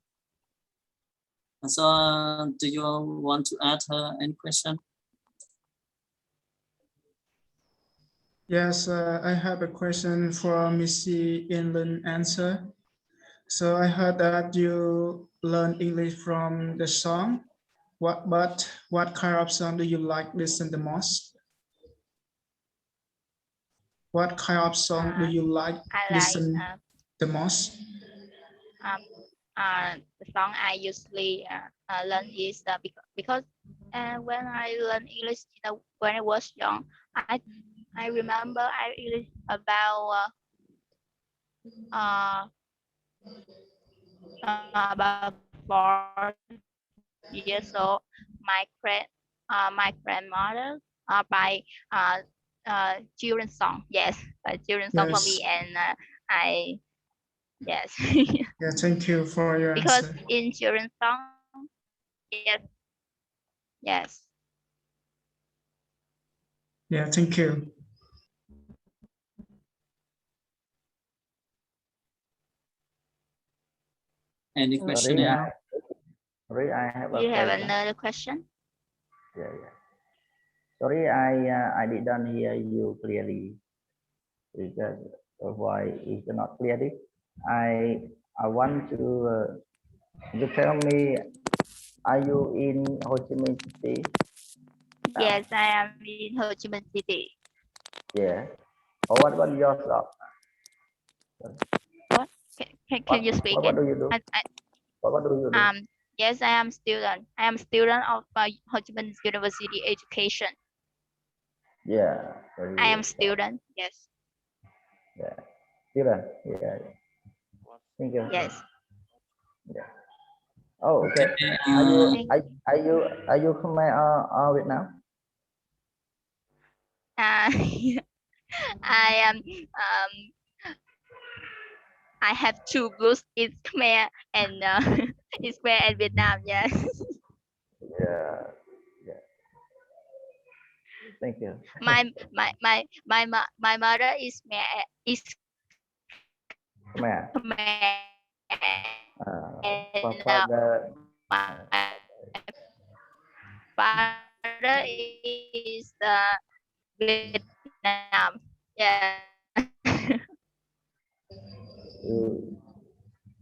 [SPEAKER 1] So do you want to add her any question?
[SPEAKER 2] Yes, I have a question for Missy Inland answer. So I heard that you learn English from the song. What kind of song do you like listen the most? What kind of song do you like listen the most?
[SPEAKER 5] The song I usually learn is because when I learn English when I was young, I remember I English about 4 years old. My grandmother by children's song. Yes, by children's song for me, and I yes.
[SPEAKER 2] Yeah, thank you for your
[SPEAKER 5] because
[SPEAKER 2] answer.
[SPEAKER 5] in children's song, yes, yes.
[SPEAKER 2] Yeah, thank you.
[SPEAKER 1] Any question?
[SPEAKER 7] Sorry, I have a
[SPEAKER 5] You have
[SPEAKER 7] question.
[SPEAKER 5] another question?
[SPEAKER 7] Yeah. Sorry, I didn't hear you clearly because why is not clearly. I want to you tell me, are you in Ho Chi Minh City?
[SPEAKER 5] Yes, I am in Ho Chi Minh City.
[SPEAKER 7] Yeah. Or what your job?
[SPEAKER 5] What? Can you speak
[SPEAKER 7] what
[SPEAKER 5] it?
[SPEAKER 7] do you do? What do you do?
[SPEAKER 5] Yes, I am student. I am student of Ho Chi Minh University Education.
[SPEAKER 7] Yeah.
[SPEAKER 5] I am student. Yes.
[SPEAKER 7] Yeah. Student. Yeah. Thank you.
[SPEAKER 5] Yes.
[SPEAKER 7] Yeah. Oh, okay. Are you Khmer or Vietnam?
[SPEAKER 5] I am I have 2 books in Khmer and in Khmer and Vietnam. Yes.
[SPEAKER 7] Yeah. Yeah. Thank you.
[SPEAKER 5] My mother is
[SPEAKER 7] Khmer.
[SPEAKER 5] Khmer. And
[SPEAKER 7] Father.
[SPEAKER 5] my father is Vietnam. Yeah.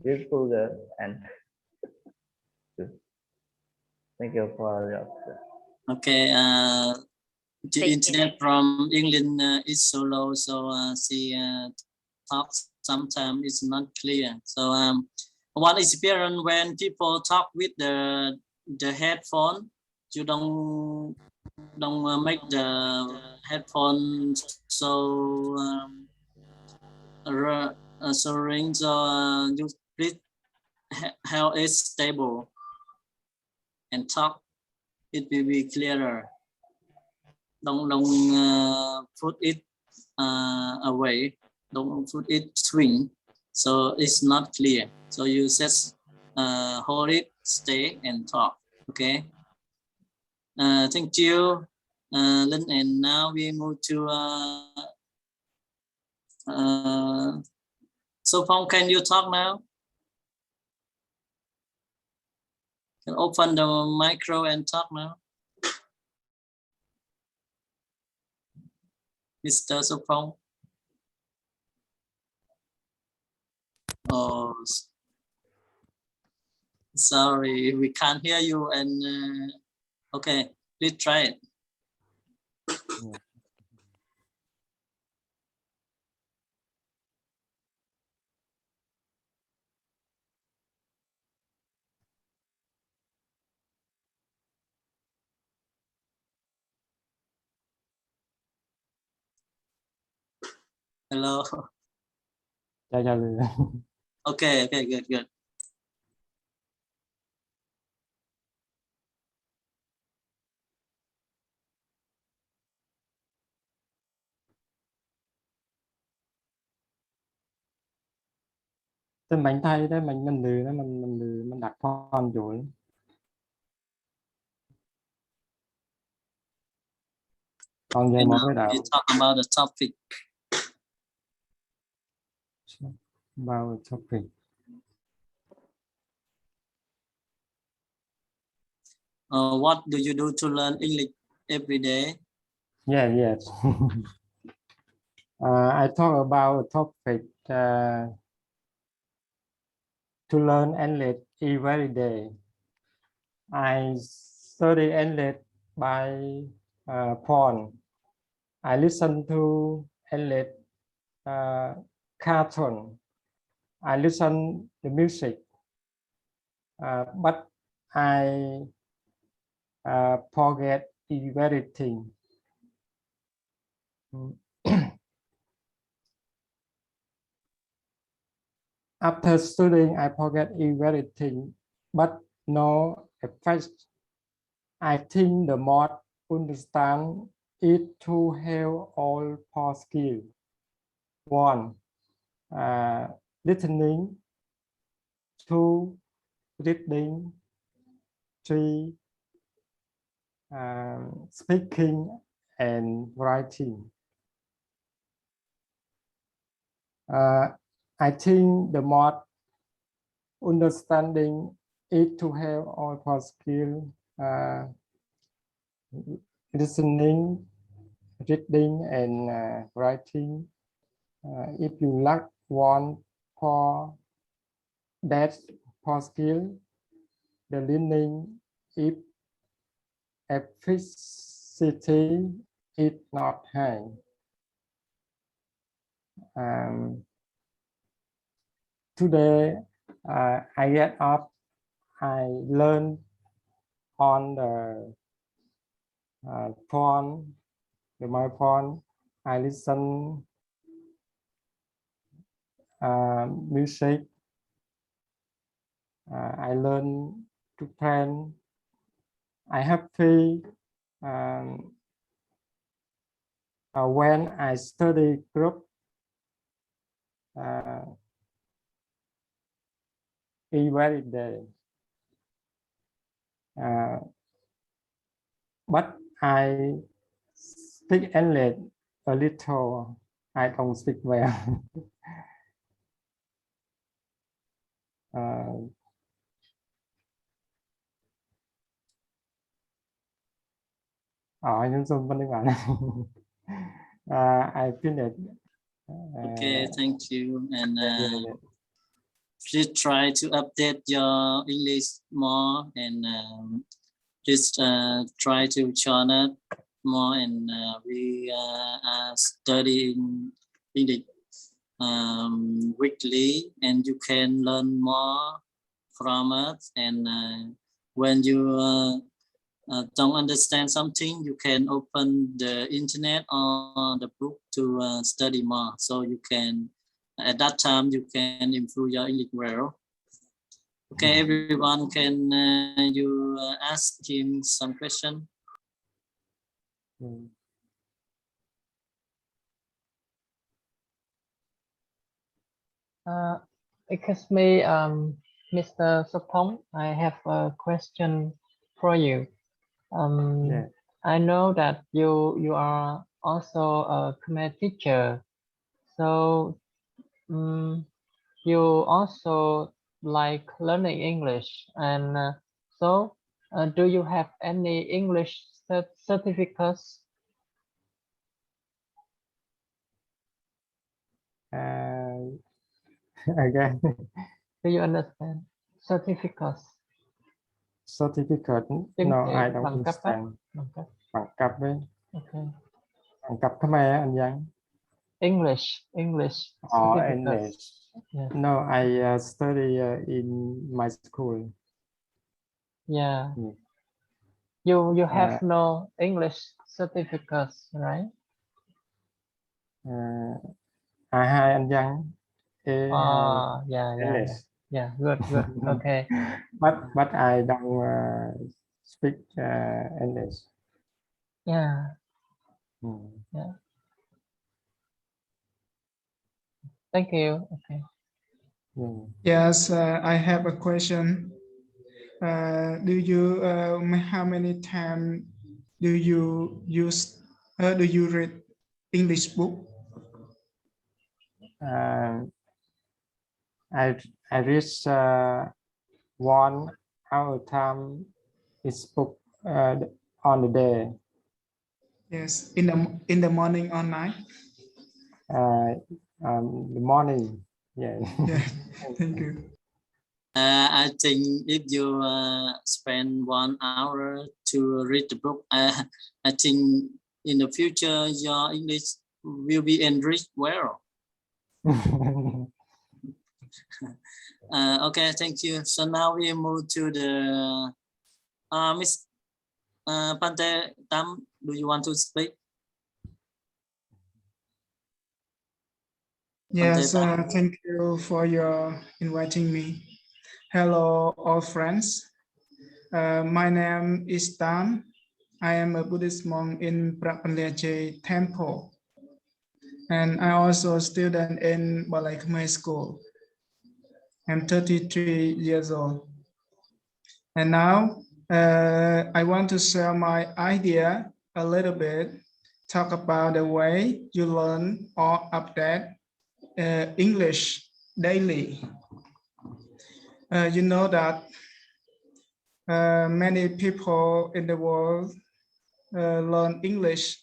[SPEAKER 7] Beautiful girl, and thank you for your.
[SPEAKER 1] Okay. The internet from England is so low, so she talks sometimes it's not clear. So one experience when people talk with the headphone, you don't make the headphone so so ring. So you please how it's stable and talk. It will be clearer. Don't put it away. Don't put it swing. So it's not clear. So you set hold it, stay and talk. Okay. Thank you, Lynn. And now we move to So Phong, can you talk now? Can open the micro and talk now, Mr. So Phong. Oh, sorry, we can't hear you. And okay, please try it. Hello. Okay, good.
[SPEAKER 10] Tin bạn thay đó mình lừa đó mình đặt phone chuỗi. Còn về
[SPEAKER 1] And
[SPEAKER 10] một
[SPEAKER 1] now
[SPEAKER 10] cái
[SPEAKER 1] we
[SPEAKER 10] đạo
[SPEAKER 1] talk about the topic.
[SPEAKER 10] about topic.
[SPEAKER 1] What do you do to learn English every day?
[SPEAKER 10] Yes. I talk about a topic to learn English every day. I study English by phone. I listen to English cartoon. I listen to music, but I forget everything. After studying, I forget everything, but no effect. I think the more understand it to have all four skills. 1. Listening. 2. Reading. 3. Speaking and writing. I think the more understanding it to have all four skills. Listening, reading, and writing. If you lack one for that for skill, the learning if efficiency is not high. Today, I get up. I learn on the phone, my phone. I listen music. I learn to plan. I happy when I study group. Every day. But I speak English a little. I don't speak well. Nhưng Zoom bên bạn. I finished.
[SPEAKER 1] Okay, thank you. And please try to update your English more, and just try to join it more, and we are studying English weekly, and you can learn more from us. And when you don't understand something, you can open the internet or the book to study more. So you can, at that time, you can improve your English well. Okay, everyone, can you ask him some question?
[SPEAKER 3] Excuse me, Mr. Sopong, I have a question for you.
[SPEAKER 10] Yeah.
[SPEAKER 3] I know that you are also a Khmer teacher, so you also like learning English, and so do you have any English certificates?
[SPEAKER 10] Again,
[SPEAKER 3] Do you understand? Certificates.
[SPEAKER 10] certificate.
[SPEAKER 3] Chứng
[SPEAKER 10] No,
[SPEAKER 3] chỉ
[SPEAKER 10] I don't
[SPEAKER 3] bằng cấp á.
[SPEAKER 10] understand.
[SPEAKER 3] Bằng cấp.
[SPEAKER 10] Bằng cấp với
[SPEAKER 3] Okay.
[SPEAKER 10] bằng cấp Khmer anh Giang.
[SPEAKER 3] English
[SPEAKER 10] Or
[SPEAKER 3] certificates.
[SPEAKER 10] English.
[SPEAKER 3] Yeah.
[SPEAKER 10] No, I study in my school.
[SPEAKER 3] Yeah.
[SPEAKER 10] Mm.
[SPEAKER 3] You have no English certificates, right?
[SPEAKER 10] A2 anh Giang. A2
[SPEAKER 3] Yeah.
[SPEAKER 10] English.
[SPEAKER 3] Yeah. Good. Okay.
[SPEAKER 10] But I don't speak English.
[SPEAKER 3] Yeah.
[SPEAKER 10] Mm.
[SPEAKER 3] Yeah. Thank you. Okay.
[SPEAKER 10] Mm.
[SPEAKER 2] Yes, I have a question. Do you how many times do you read English book?
[SPEAKER 10] I read 1 hour time is book on the day.
[SPEAKER 2] Yes, in the morning or night?
[SPEAKER 10] The morning. Yeah.
[SPEAKER 2] Yeah, thank you.
[SPEAKER 1] I think if you spend 1 hour to read the book, I think in the future your English will be enriched well. Okay, thank you. So now we move to the Miss Pante Tam. Do you want to speak?
[SPEAKER 2] Yes, thank you for your inviting me. Hello, all friends. My name is Tam. I am a Buddhist monk in Phra Panleche Temple. And I also a student in Balai Khmer School. I'm 33 years old. And now I want to share my idea a little bit, talk about the way you learn or update English daily. You know that many people in the world learn English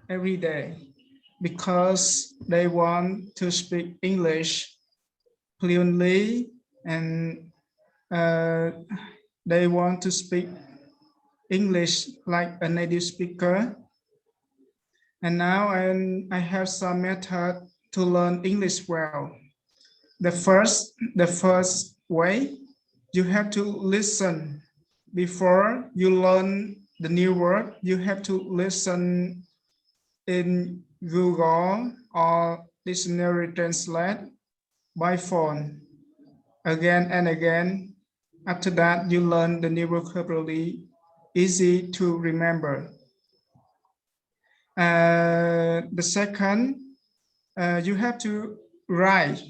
[SPEAKER 2] every day because they want to speak English fluently and they want to speak English like a native speaker. And now I have some method to learn English well. The first way, you have to listen. Before you learn the new word, you have to listen in Google or dictionary translate by phone again and again. After that, you learn the new vocabulary, easy to remember. The second, you have to write.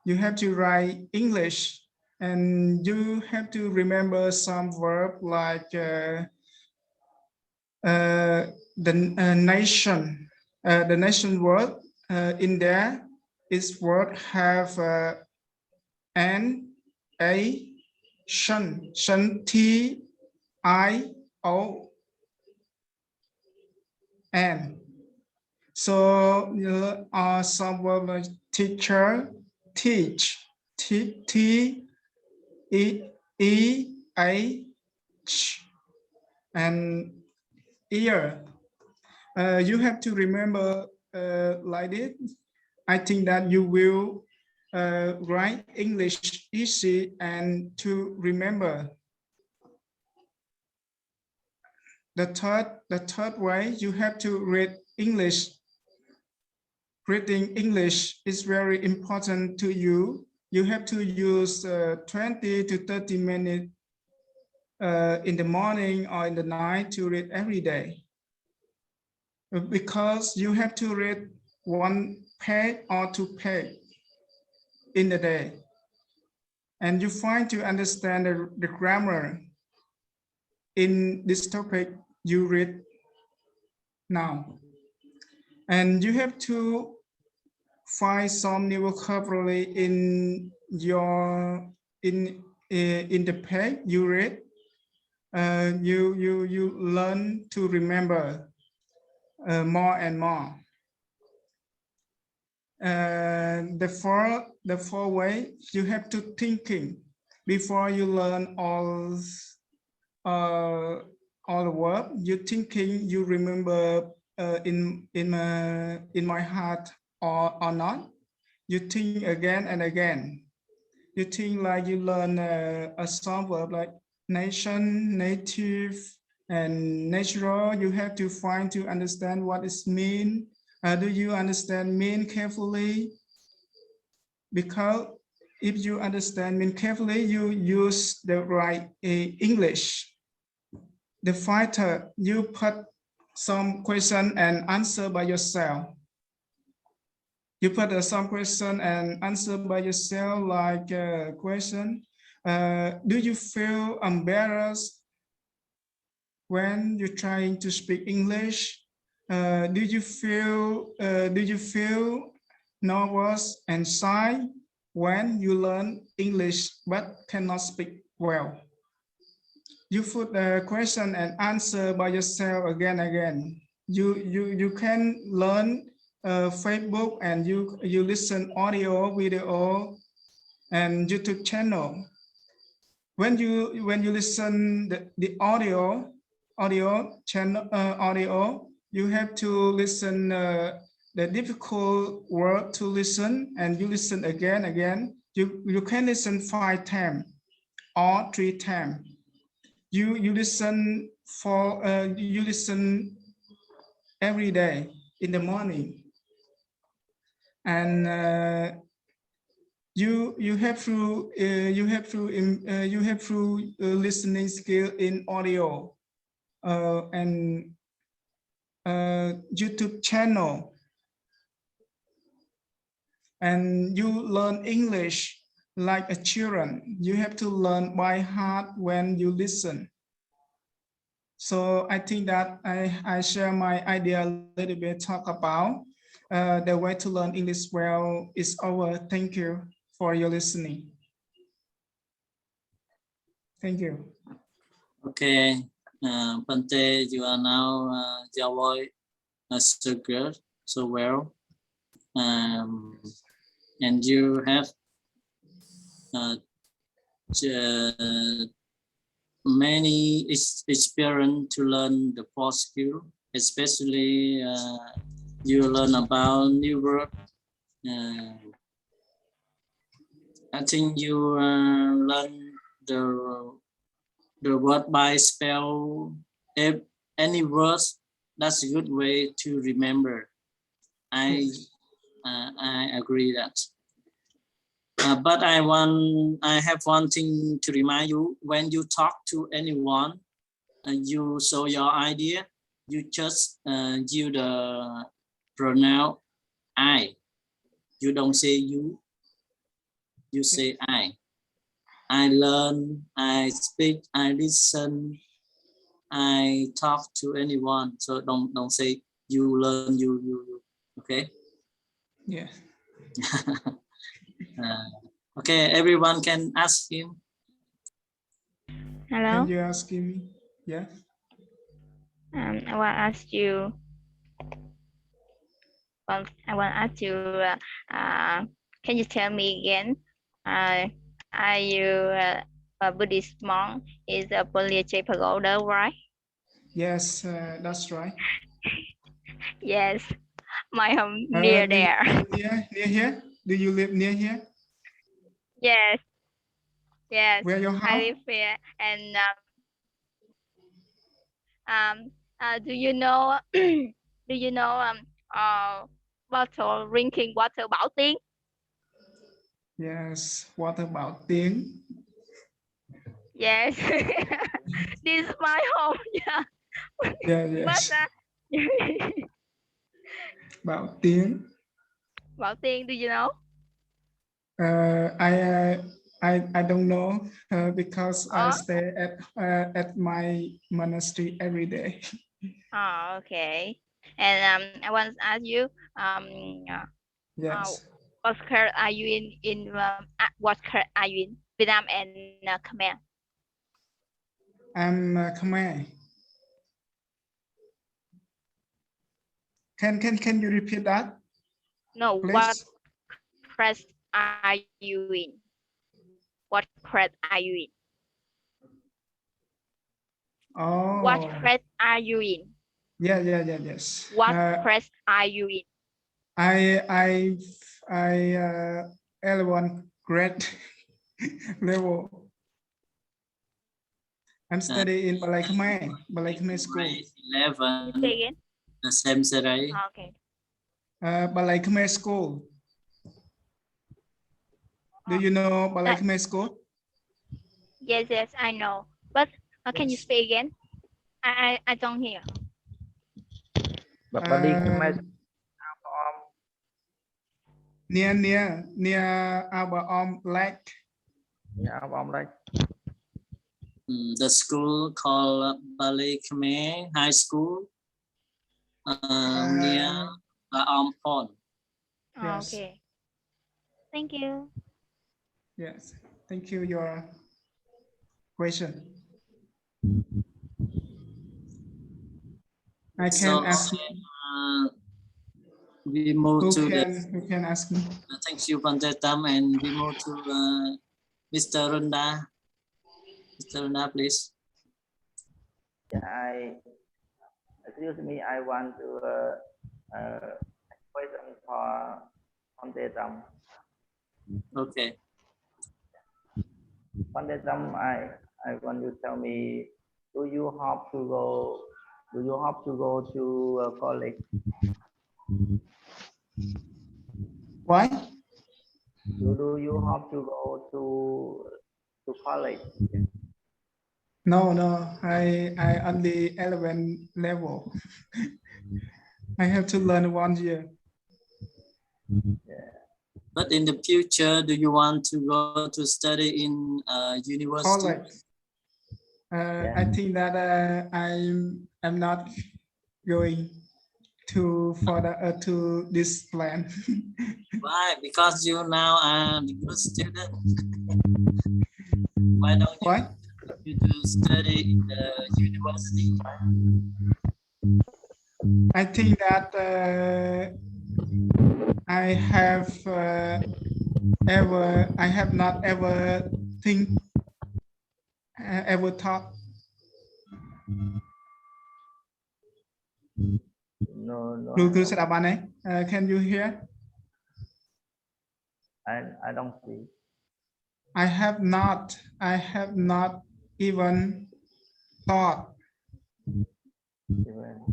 [SPEAKER 2] You have to write English, and you have to remember some verb like the nation word in there. Its word have N, A, shun, T, I, O, N. So some word like teacher, teach, T, E, A, H, and ear. You have to remember like this. I think that you will write English easy and to remember. The third way, you have to read English. Reading English is very important to you. You have to use 20 to 30 minutes in the morning or in the night to read every day. Because you have to read 1 page or 2 pages in the day. and you find to understand the grammar in this topic you read now. And you have to find some new vocabulary in your in the page you read. You learn to remember more and more. The four way you have to thinking before you learn all the word. You thinking you remember in my heart or not. You think again and again. You think like you learn a some verb like nation, native, and natural. You have to find to understand what it mean. Do you understand mean carefully? Because if you understand mean carefully, you use the right English. The fighter, you put some question and answer by yourself. You put some question and answer by yourself, like question. Do you feel embarrassed when you're trying to speak English? Do you feel nervous and shy when you learn English but cannot speak well? You put the question and answer by yourself again and again. You can learn Facebook, and you listen audio, video, and YouTube channel. When you listen the audio channel audio, you have to listen the difficult word to listen, and you listen again. You can listen 5 times or 3 times. You listen for you listen every day in the morning. And you have to listening skill in audio and YouTube channel, and you learn English like a children. You have to learn by heart when you listen. So I think that I share my idea a little bit, talk about the way to learn English well is over. Thank you for your listening. Thank you.
[SPEAKER 1] Okay, Pante, you are now your voice so good, so well, and you have many experience to learn the 4 skill, especially you learn about new word. I think you learn the word by spell. If any words, that's a good way to remember. I agree that. But I have one thing to remind you: when you talk to anyone, you show your idea. You just use the pronoun I. You don't say you. You say I. I learn, I speak, I listen, I talk to anyone. So don't say you learn, you. Okay?
[SPEAKER 2] Yeah.
[SPEAKER 1] Okay, everyone can ask him.
[SPEAKER 5] Hello.
[SPEAKER 2] Can you ask me? Yeah.
[SPEAKER 5] I want to ask you. Well, I want to ask you. Can you tell me again? Are you a Buddhist monk? Is a Polyache Pagoda, right?
[SPEAKER 2] Yes, that's right.
[SPEAKER 5] Yes, my home near there.
[SPEAKER 2] Near here? Do you live near here?
[SPEAKER 5] Yes. Yes.
[SPEAKER 2] Where your
[SPEAKER 5] I
[SPEAKER 2] house?
[SPEAKER 5] live here, and do you know do you know bottle drinking water Bảo Tiên?
[SPEAKER 2] Yes. What about Tiếng?
[SPEAKER 5] Yes. This is my home. Yeah.
[SPEAKER 2] Yeah, yes.
[SPEAKER 5] But
[SPEAKER 2] Bảo Tiếng.
[SPEAKER 5] Bảo Tiên, do you know?
[SPEAKER 2] I don't know because I
[SPEAKER 5] Oh,
[SPEAKER 2] stay at my monastery every day.
[SPEAKER 5] oh, okay. And I want to ask you,
[SPEAKER 2] Yes,
[SPEAKER 5] what class are you what class are you in? Vietnam and Khmer.
[SPEAKER 2] I'm Khmer. Can you repeat that,
[SPEAKER 5] No, what
[SPEAKER 2] please?
[SPEAKER 5] class are you in? What class are you in? What
[SPEAKER 2] Oh,
[SPEAKER 5] class are you in?
[SPEAKER 2] yes.
[SPEAKER 5] What class are you in?
[SPEAKER 2] I 11 grade level. I'm studying in Balai Khmer school.
[SPEAKER 1] Grade
[SPEAKER 5] Can you
[SPEAKER 1] 11,
[SPEAKER 5] say again?
[SPEAKER 1] the same series.
[SPEAKER 5] Okay.
[SPEAKER 2] Balai Khmer school. Do you know Balai Khmer school?
[SPEAKER 5] Yes, I know. But can you
[SPEAKER 2] Yes.
[SPEAKER 5] speak again? I don't hear.
[SPEAKER 7] But Bali Khmer
[SPEAKER 2] Near our lake.
[SPEAKER 7] yeah, I'm like
[SPEAKER 1] The school called Balai Khmer High School near La Pond.
[SPEAKER 2] Yes.
[SPEAKER 5] Okay. Thank you.
[SPEAKER 2] Yes. Thank you. Your question. I can
[SPEAKER 1] So
[SPEAKER 2] ask.
[SPEAKER 1] we move
[SPEAKER 2] Who
[SPEAKER 1] to the
[SPEAKER 2] can ask me?
[SPEAKER 1] thank you, Pantetam, and we move to Mr. Runda. Mr. Runda, please.
[SPEAKER 7] yeah, excuse me, I want to question for Pantetam.
[SPEAKER 1] Okay.
[SPEAKER 7] Pantetam, I want you to tell me, do you have to go to college?
[SPEAKER 2] Why?
[SPEAKER 7] Do you have to go to college?
[SPEAKER 2] No. I only 11 level. I have to learn 1 year.
[SPEAKER 7] Yeah.
[SPEAKER 1] But in the future, do you want to go to study in university?
[SPEAKER 2] College. I think that I'm not going to to this plan.
[SPEAKER 1] Why? Because you now are a good student. Why don't you to study in the university?
[SPEAKER 2] I think that I have not ever ever thought.
[SPEAKER 7] No.
[SPEAKER 2] Can you hear?
[SPEAKER 7] I don't see.
[SPEAKER 2] I have not even thought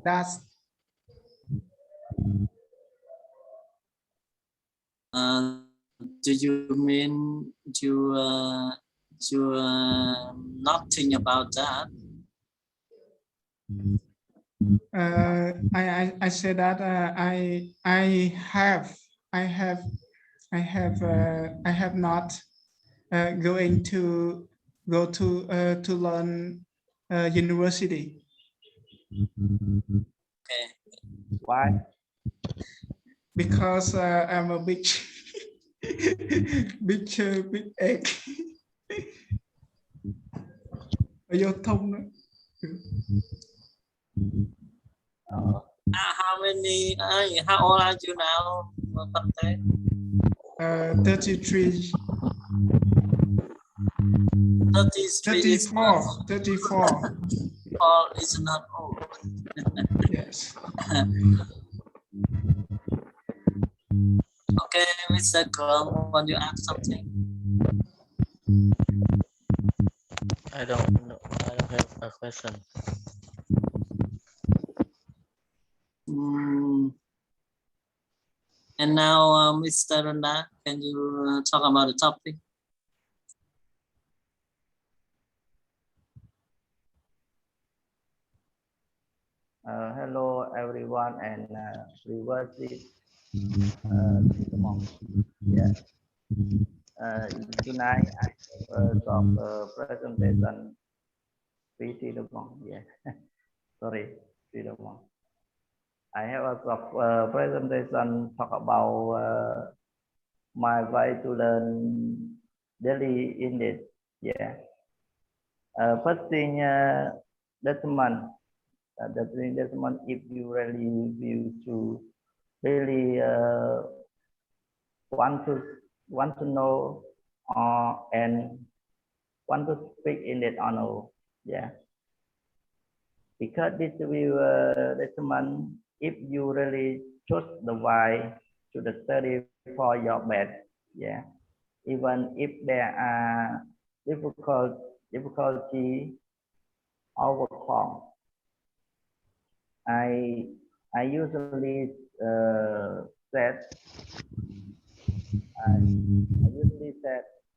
[SPEAKER 2] that's
[SPEAKER 1] Do you mean you not think about that?
[SPEAKER 2] I said that I have not going to go to learn university.
[SPEAKER 1] Okay.
[SPEAKER 7] Why?
[SPEAKER 2] Because I'm a big big egg. Vô thông nữa.
[SPEAKER 1] How many? How old are you now, Pante?
[SPEAKER 2] 33. 34.
[SPEAKER 1] All is not old.
[SPEAKER 2] Yes.
[SPEAKER 1] Okay, Mr. Gong, want you ask something?
[SPEAKER 4] I don't know. I don't have a question.
[SPEAKER 1] And now, Mr. Runda, can you talk about the topic?
[SPEAKER 7] Hello everyone and reverse it. Yeah. Tonight I have some presentation. Yeah. Sorry, I have a presentation talk about my way to learn daily English. Yeah. First thing, Desmond, if you really view to really want to know and want to speak English or no, yeah. Because this will Desmond, if you really choose the way to the study for your best, yeah. Even if there are difficulty overcome. I usually said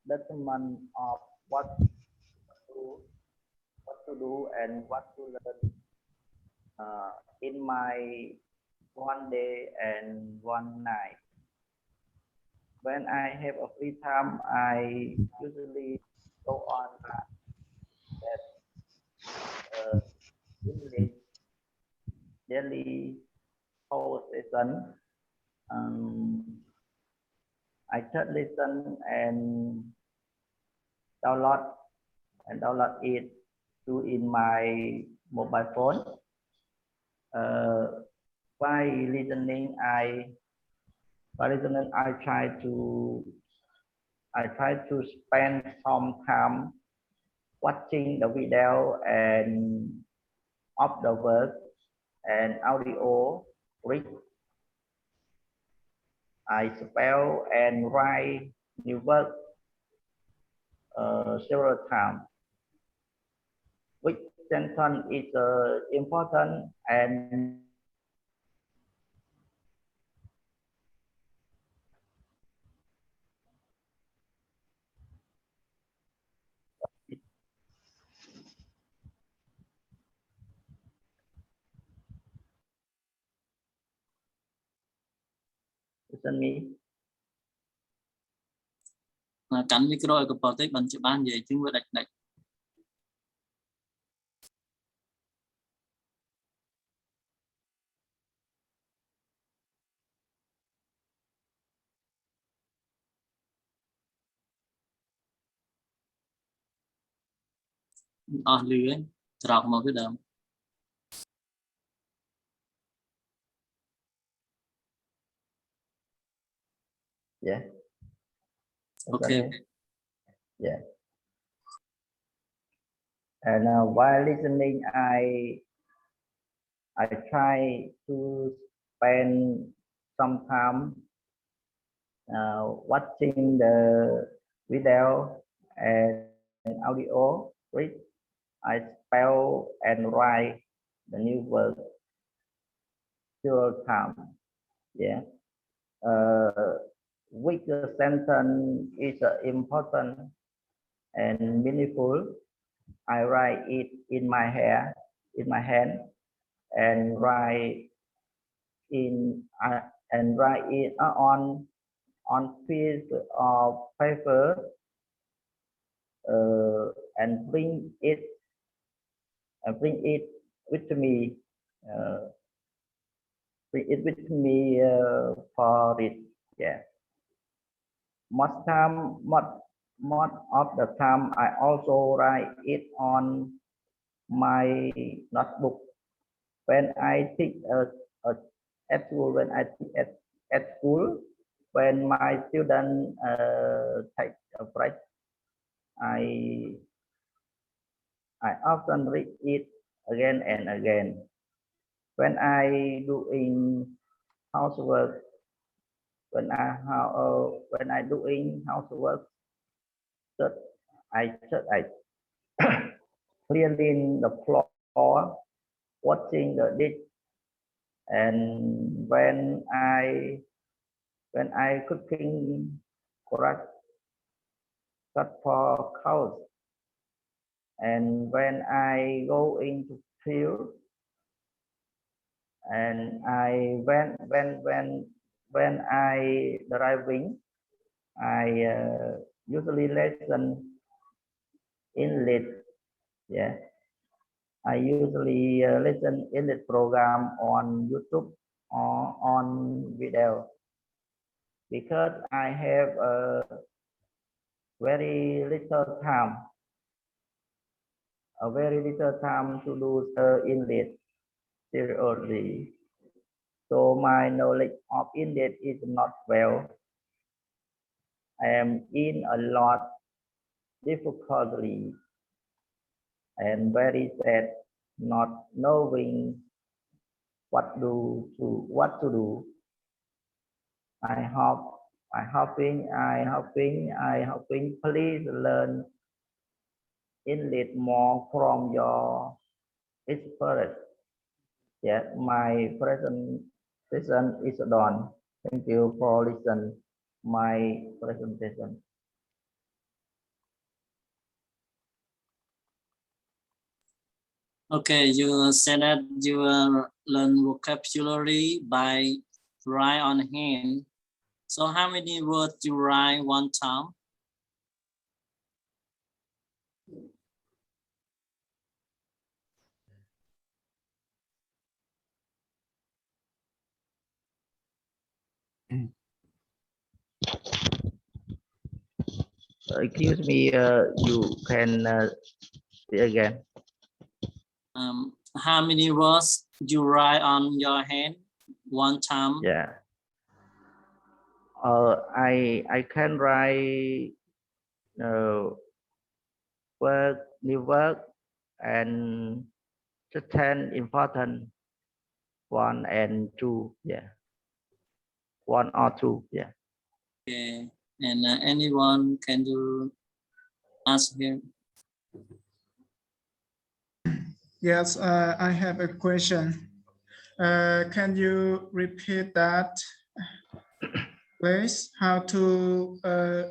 [SPEAKER 7] determine of what to do and what to learn in my one day and one night. When I have a free time, I usually go on that English daily conversation. I just listen and download it to in my mobile phone. By listening, I try to spend some time watching the video and of the words and audio read. I spell and write new words several times. Which sentence is important and listen me.
[SPEAKER 1] កាន់មីក្រូឲ្យកប៉ុតិចបានច្បាស់និយាយជាងវាដាច់ អស់លឺហើយច្រកមកពីដើម
[SPEAKER 7] Yeah.
[SPEAKER 1] Okay.
[SPEAKER 7] Yeah. And while listening, I try to spend some time watching the video and audio read. I spell and write the new word several times. Yeah. Which sentence is important and meaningful. I write it in my hand, and write it on piece of paper, and bring it with me. Bring it with me for it. Yeah. Most of the time, I also write it on my notebook. When I teach at school, when my students take a break, I often read it again and again. When I doing housework, when I doing housework, I cleaning the floor, washing the dish, and when I cooking cut for cows, and when I go into field, and when I driving, usually listen English. Yeah, I usually listen English program on YouTube or on video because I have very little time, to do English seriously. So my knowledge of English is not well. I am in a lot difficulty and very sad, not knowing what to do. I hoping please learn English more from your expert. Yes, my presentation is done. Thank you for listening my presentation.
[SPEAKER 1] Okay, you said that you learn vocabulary by write on hand. So how many words you write one time?
[SPEAKER 7] Excuse me, you can say again.
[SPEAKER 1] How many words you write on your hand one time?
[SPEAKER 7] Yeah. I can write new work and just 10 important 1 and 2. Yeah. 1 or 2. Yeah.
[SPEAKER 1] Okay, and anyone can you ask him?
[SPEAKER 2] Yes, I have a question. Can you repeat that, please? How to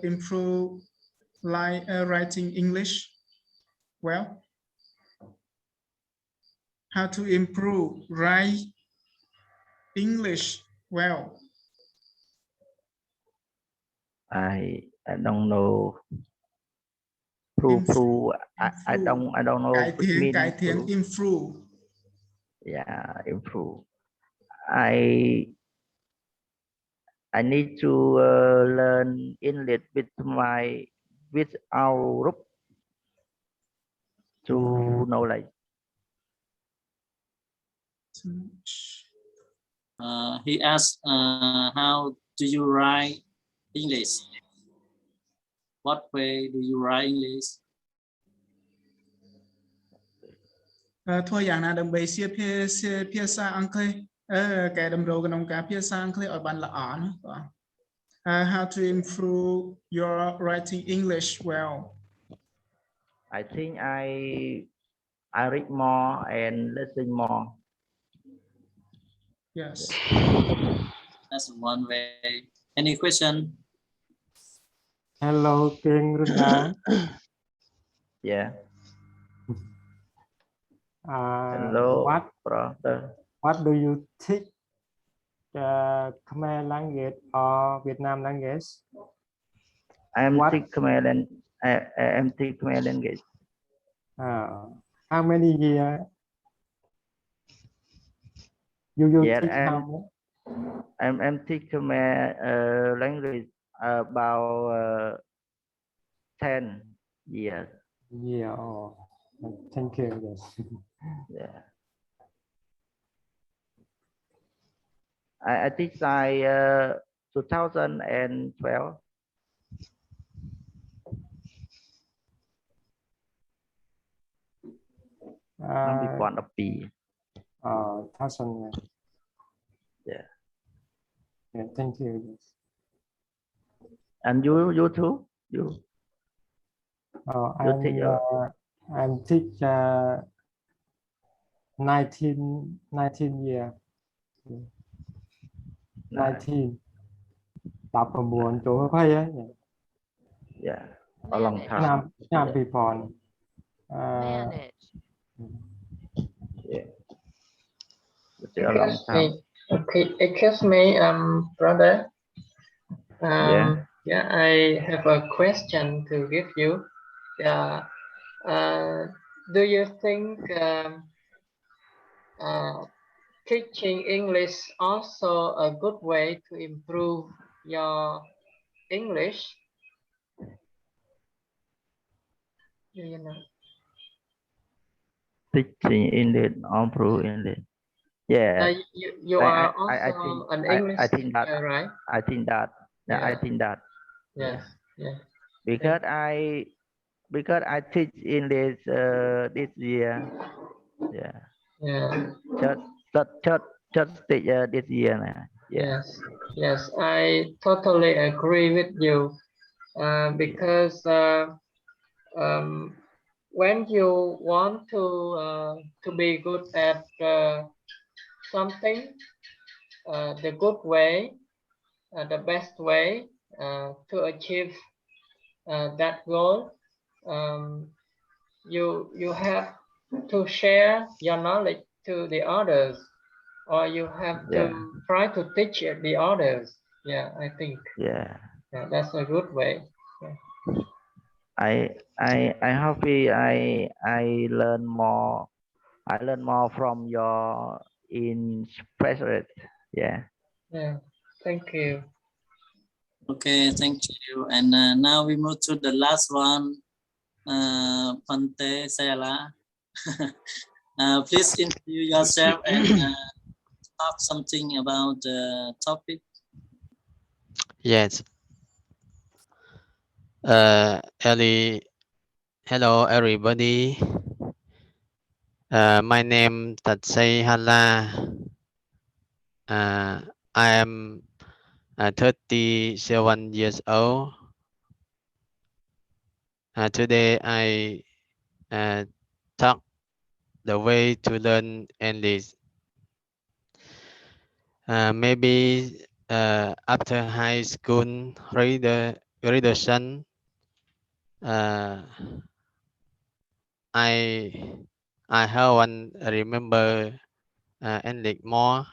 [SPEAKER 2] improve writing English well? How to improve write English well?
[SPEAKER 7] I don't know. Improve. I don't know.
[SPEAKER 2] Cải thiện, improve.
[SPEAKER 7] Yeah, improve. I need to learn English with our group to know like.
[SPEAKER 1] He asked, how do you write English? What way do you write English?
[SPEAKER 2] ធ្វើយ៉ាងណាដើម្បីសៀបភាសាអង់គ្លេសកែតម្រូវក្នុងការភាសាអង់គ្លេសឲ្យបានល្អណាបាទ How to improve your writing English well?
[SPEAKER 7] I think I read more and listen more.
[SPEAKER 2] Yes.
[SPEAKER 1] That's one way. Any question?
[SPEAKER 10] Hello, King Runda.
[SPEAKER 7] Yeah. Hello, brother.
[SPEAKER 10] What do you think Khmer language or Vietnam language?
[SPEAKER 7] I'm teach Khmer language.
[SPEAKER 10] How many years? You teach how?
[SPEAKER 7] I'm teach Khmer language about 10 years.
[SPEAKER 10] Yeah. Oh, thank you. Yes.
[SPEAKER 7] Yeah. I teach by 2012. Before the P.
[SPEAKER 10] 1000.
[SPEAKER 7] Yeah.
[SPEAKER 10] Yeah. Thank you. Yes.
[SPEAKER 7] And you too? You?
[SPEAKER 10] I'm teach 19 year. 19. 19 chỗ phải á.
[SPEAKER 7] Yeah. A long time.
[SPEAKER 10] Năm before.
[SPEAKER 7] Yeah. It's a long time.
[SPEAKER 3] Okay, excuse me, brother.
[SPEAKER 7] Yeah.
[SPEAKER 3] Yeah, I have a question to give you. Yeah, do you think teaching English also a good way to improve your English? Do you know?
[SPEAKER 7] Teaching English, improve English. Yeah,
[SPEAKER 3] You are
[SPEAKER 7] I
[SPEAKER 3] also
[SPEAKER 7] think
[SPEAKER 3] an English
[SPEAKER 7] I think that
[SPEAKER 3] teacher, right?
[SPEAKER 7] I think that yeah, I
[SPEAKER 3] Yeah.
[SPEAKER 7] think that
[SPEAKER 3] Yes. Yeah.
[SPEAKER 7] because I teach English this year. Yeah,
[SPEAKER 3] Yeah.
[SPEAKER 7] just just teach this year now. Yeah,
[SPEAKER 3] Yes. Yes. I totally agree with you. Because um, when you want to be good at something, the good way, the best way to achieve that goal, you have to share your knowledge to the others, or you have to
[SPEAKER 7] yeah,
[SPEAKER 3] try to teach the others. Yeah, I think
[SPEAKER 7] yeah.
[SPEAKER 3] that's a good way. Yeah.
[SPEAKER 7] I happy I learn more. I learn more from your interpret. Yeah.
[SPEAKER 3] Yeah. Thank you.
[SPEAKER 1] Okay, thank you. And now we move to the last one, Pante Sayala. Please introduce yourself and talk something about the topic.
[SPEAKER 9] Yes. Hello everybody. My name Tatsay Hala. I am 37 years old. Today I talk the way to learn English. Maybe after high school graduation, I haven't remember English more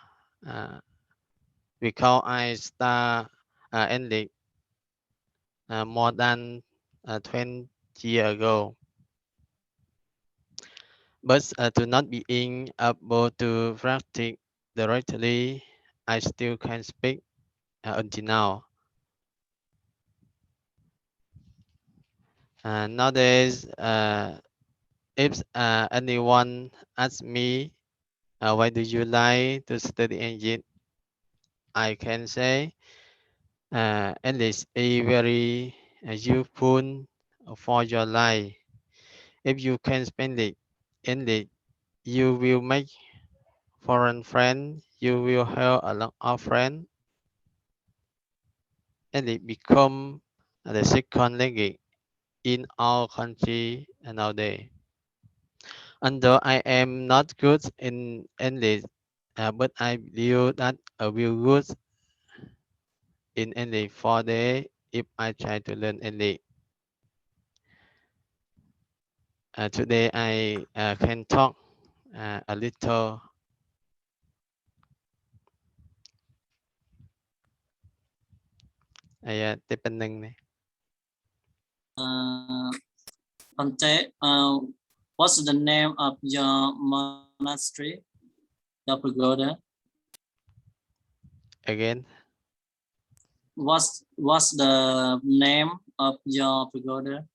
[SPEAKER 9] because I start English more than 20 years ago. But to not being able to practice directly, I still can speak until now. Nowadays, if anyone asks me, why do you like to study English? I can say English is very useful for your life. If you can spend it English, you will make foreign friends, you will have a lot of friends, and it become the second language in our country nowadays. Although I am not good in English, but I believe that I will good in English for day if I try to learn English. Today I can talk a little. Tiếp bên nâng này.
[SPEAKER 1] Pante, what's the name of your monastery, your pagoda?
[SPEAKER 9] Again.
[SPEAKER 1] What's the name of your pagoda?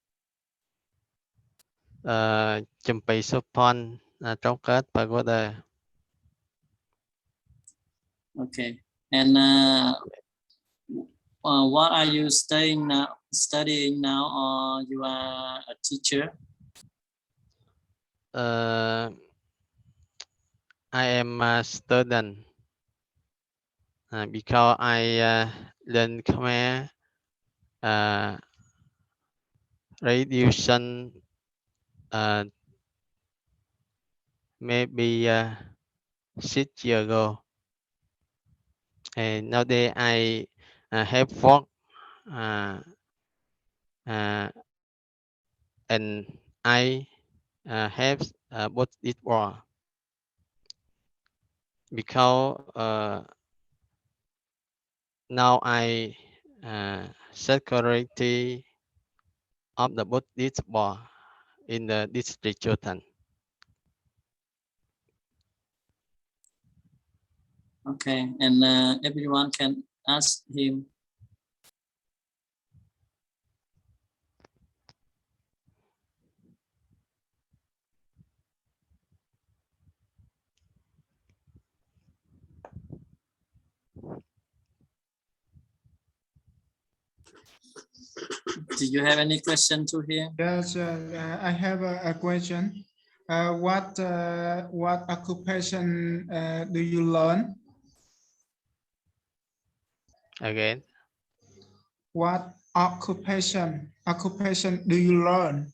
[SPEAKER 9] Champai Sopon, Trongkat Pagoda.
[SPEAKER 1] Okay, and what are you studying now, or you are a teacher?
[SPEAKER 9] I am a student because I learn Khmer reduction maybe 6 years ago. And nowadays I have work and I have both it work because now I security of the Buddhist bar in the district Chotan.
[SPEAKER 1] Okay, and everyone can ask him. Do you have any question to him?
[SPEAKER 2] Yes, I have a question. What occupation do you learn?
[SPEAKER 9] Again,
[SPEAKER 2] What occupation do you learn?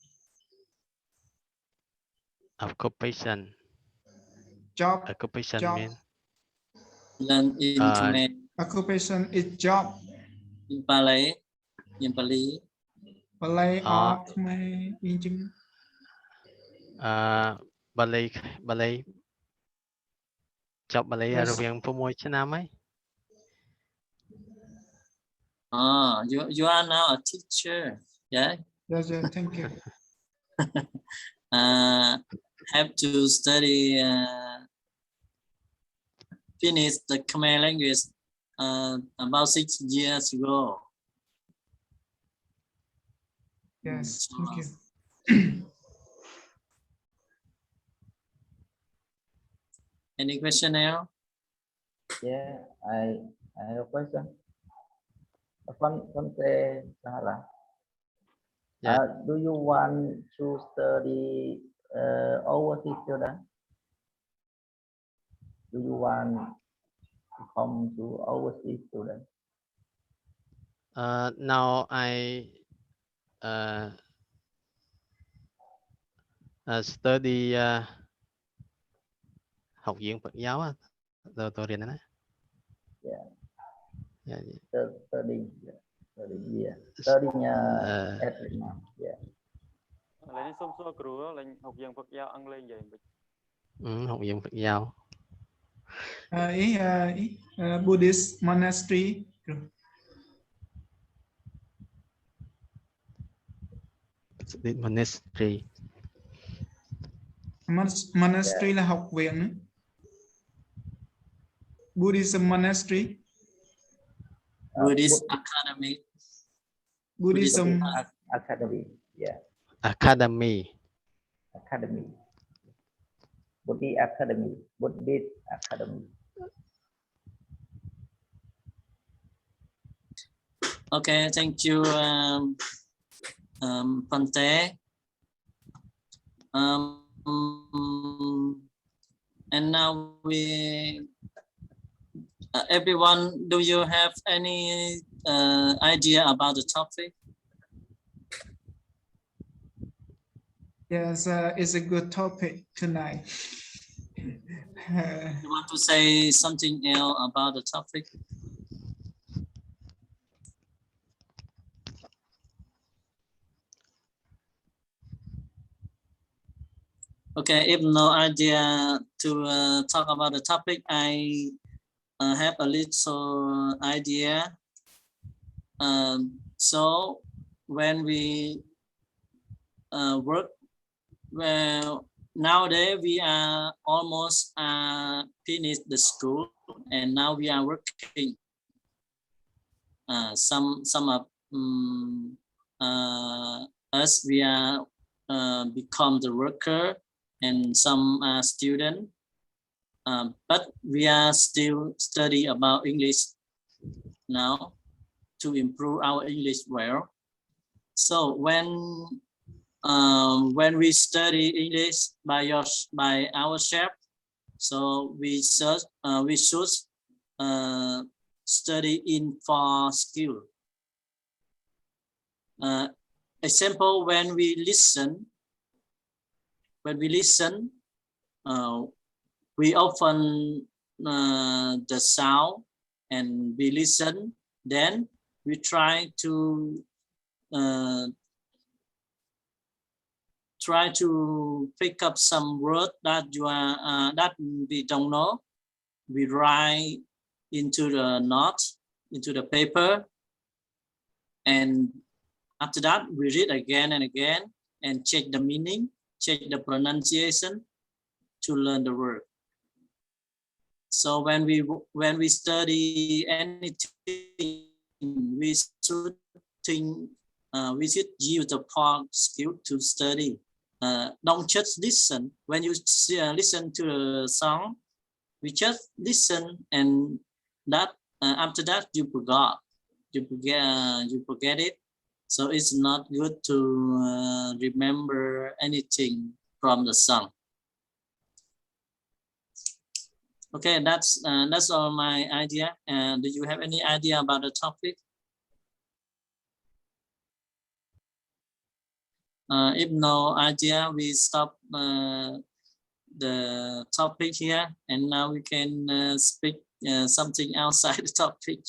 [SPEAKER 9] occupation.
[SPEAKER 2] Job.
[SPEAKER 9] Occupation
[SPEAKER 2] Job.
[SPEAKER 9] mean
[SPEAKER 1] Learn in Khmer,
[SPEAKER 2] Occupation is job.
[SPEAKER 1] in Palay, in Pali.
[SPEAKER 2] Malay or Khmer អញ្ចឹង
[SPEAKER 9] ballet ចប់ ballet
[SPEAKER 2] Yes.
[SPEAKER 9] រវាង6 ឆ្នាំហើយ
[SPEAKER 1] You are now a teacher, yeah?
[SPEAKER 2] Yes, yes, thank you.
[SPEAKER 1] Have to study, finish the Khmer language about 6 years ago.
[SPEAKER 2] Yes,
[SPEAKER 1] So,
[SPEAKER 2] thank you.
[SPEAKER 1] any question now?
[SPEAKER 7] Yeah, I have a question. Fonte Sahara.
[SPEAKER 9] Yeah.
[SPEAKER 7] Do you want to study overseas student? Do you want to come to overseas student?
[SPEAKER 9] Now I study học viện Phật giáo á, tôi รียนนะ
[SPEAKER 7] Yeah.
[SPEAKER 9] Yeah.
[SPEAKER 7] Studying at now. Yeah.
[SPEAKER 8] ឡើយនេះសូមសួរគ្រូលេងហុកយើងផឹកយ៉ាវអង់គ្លេសនិយាយមិន
[SPEAKER 9] học viện Phật giáo.
[SPEAKER 2] Buddhist monastery.
[SPEAKER 9] Monastery.
[SPEAKER 2] Monastery là học viện. Buddhism monastery.
[SPEAKER 1] Buddhist Academy.
[SPEAKER 2] Buddhism
[SPEAKER 7] Academy. Yeah.
[SPEAKER 9] Academy.
[SPEAKER 7] Buddhist Academy. Buddhist Academy.
[SPEAKER 1] Okay, thank you, Pante. And now everyone, do you have any idea about the topic?
[SPEAKER 2] Yes, it's a good topic tonight.
[SPEAKER 1] You want to say something else about the topic? Okay, if no idea to talk about the topic, I have a little idea. So when we work, well, nowadays we are almost finished the school, and now we are working. Some of us, we are become the worker, and some student, but we are still study about English now to improve our English well. So when we study English by ourselves, so we should study in for skill. Example, when we listen, we often the sound, and we listen. Then we try to pick up some word that that we don't know. We write into the note, into the paper, And after that, we read again and again and check the meaning, check the pronunciation to learn the word. So when we study anything, we should think, we should use the part skill to study. Don't just listen. When you listen to a song, we just listen, and that after that you forget it. So it's not good to remember anything from the song. Okay, that's all my idea. And do you have any idea about the topic? If no idea, we stop the topic here, and now we can speak something outside the topic.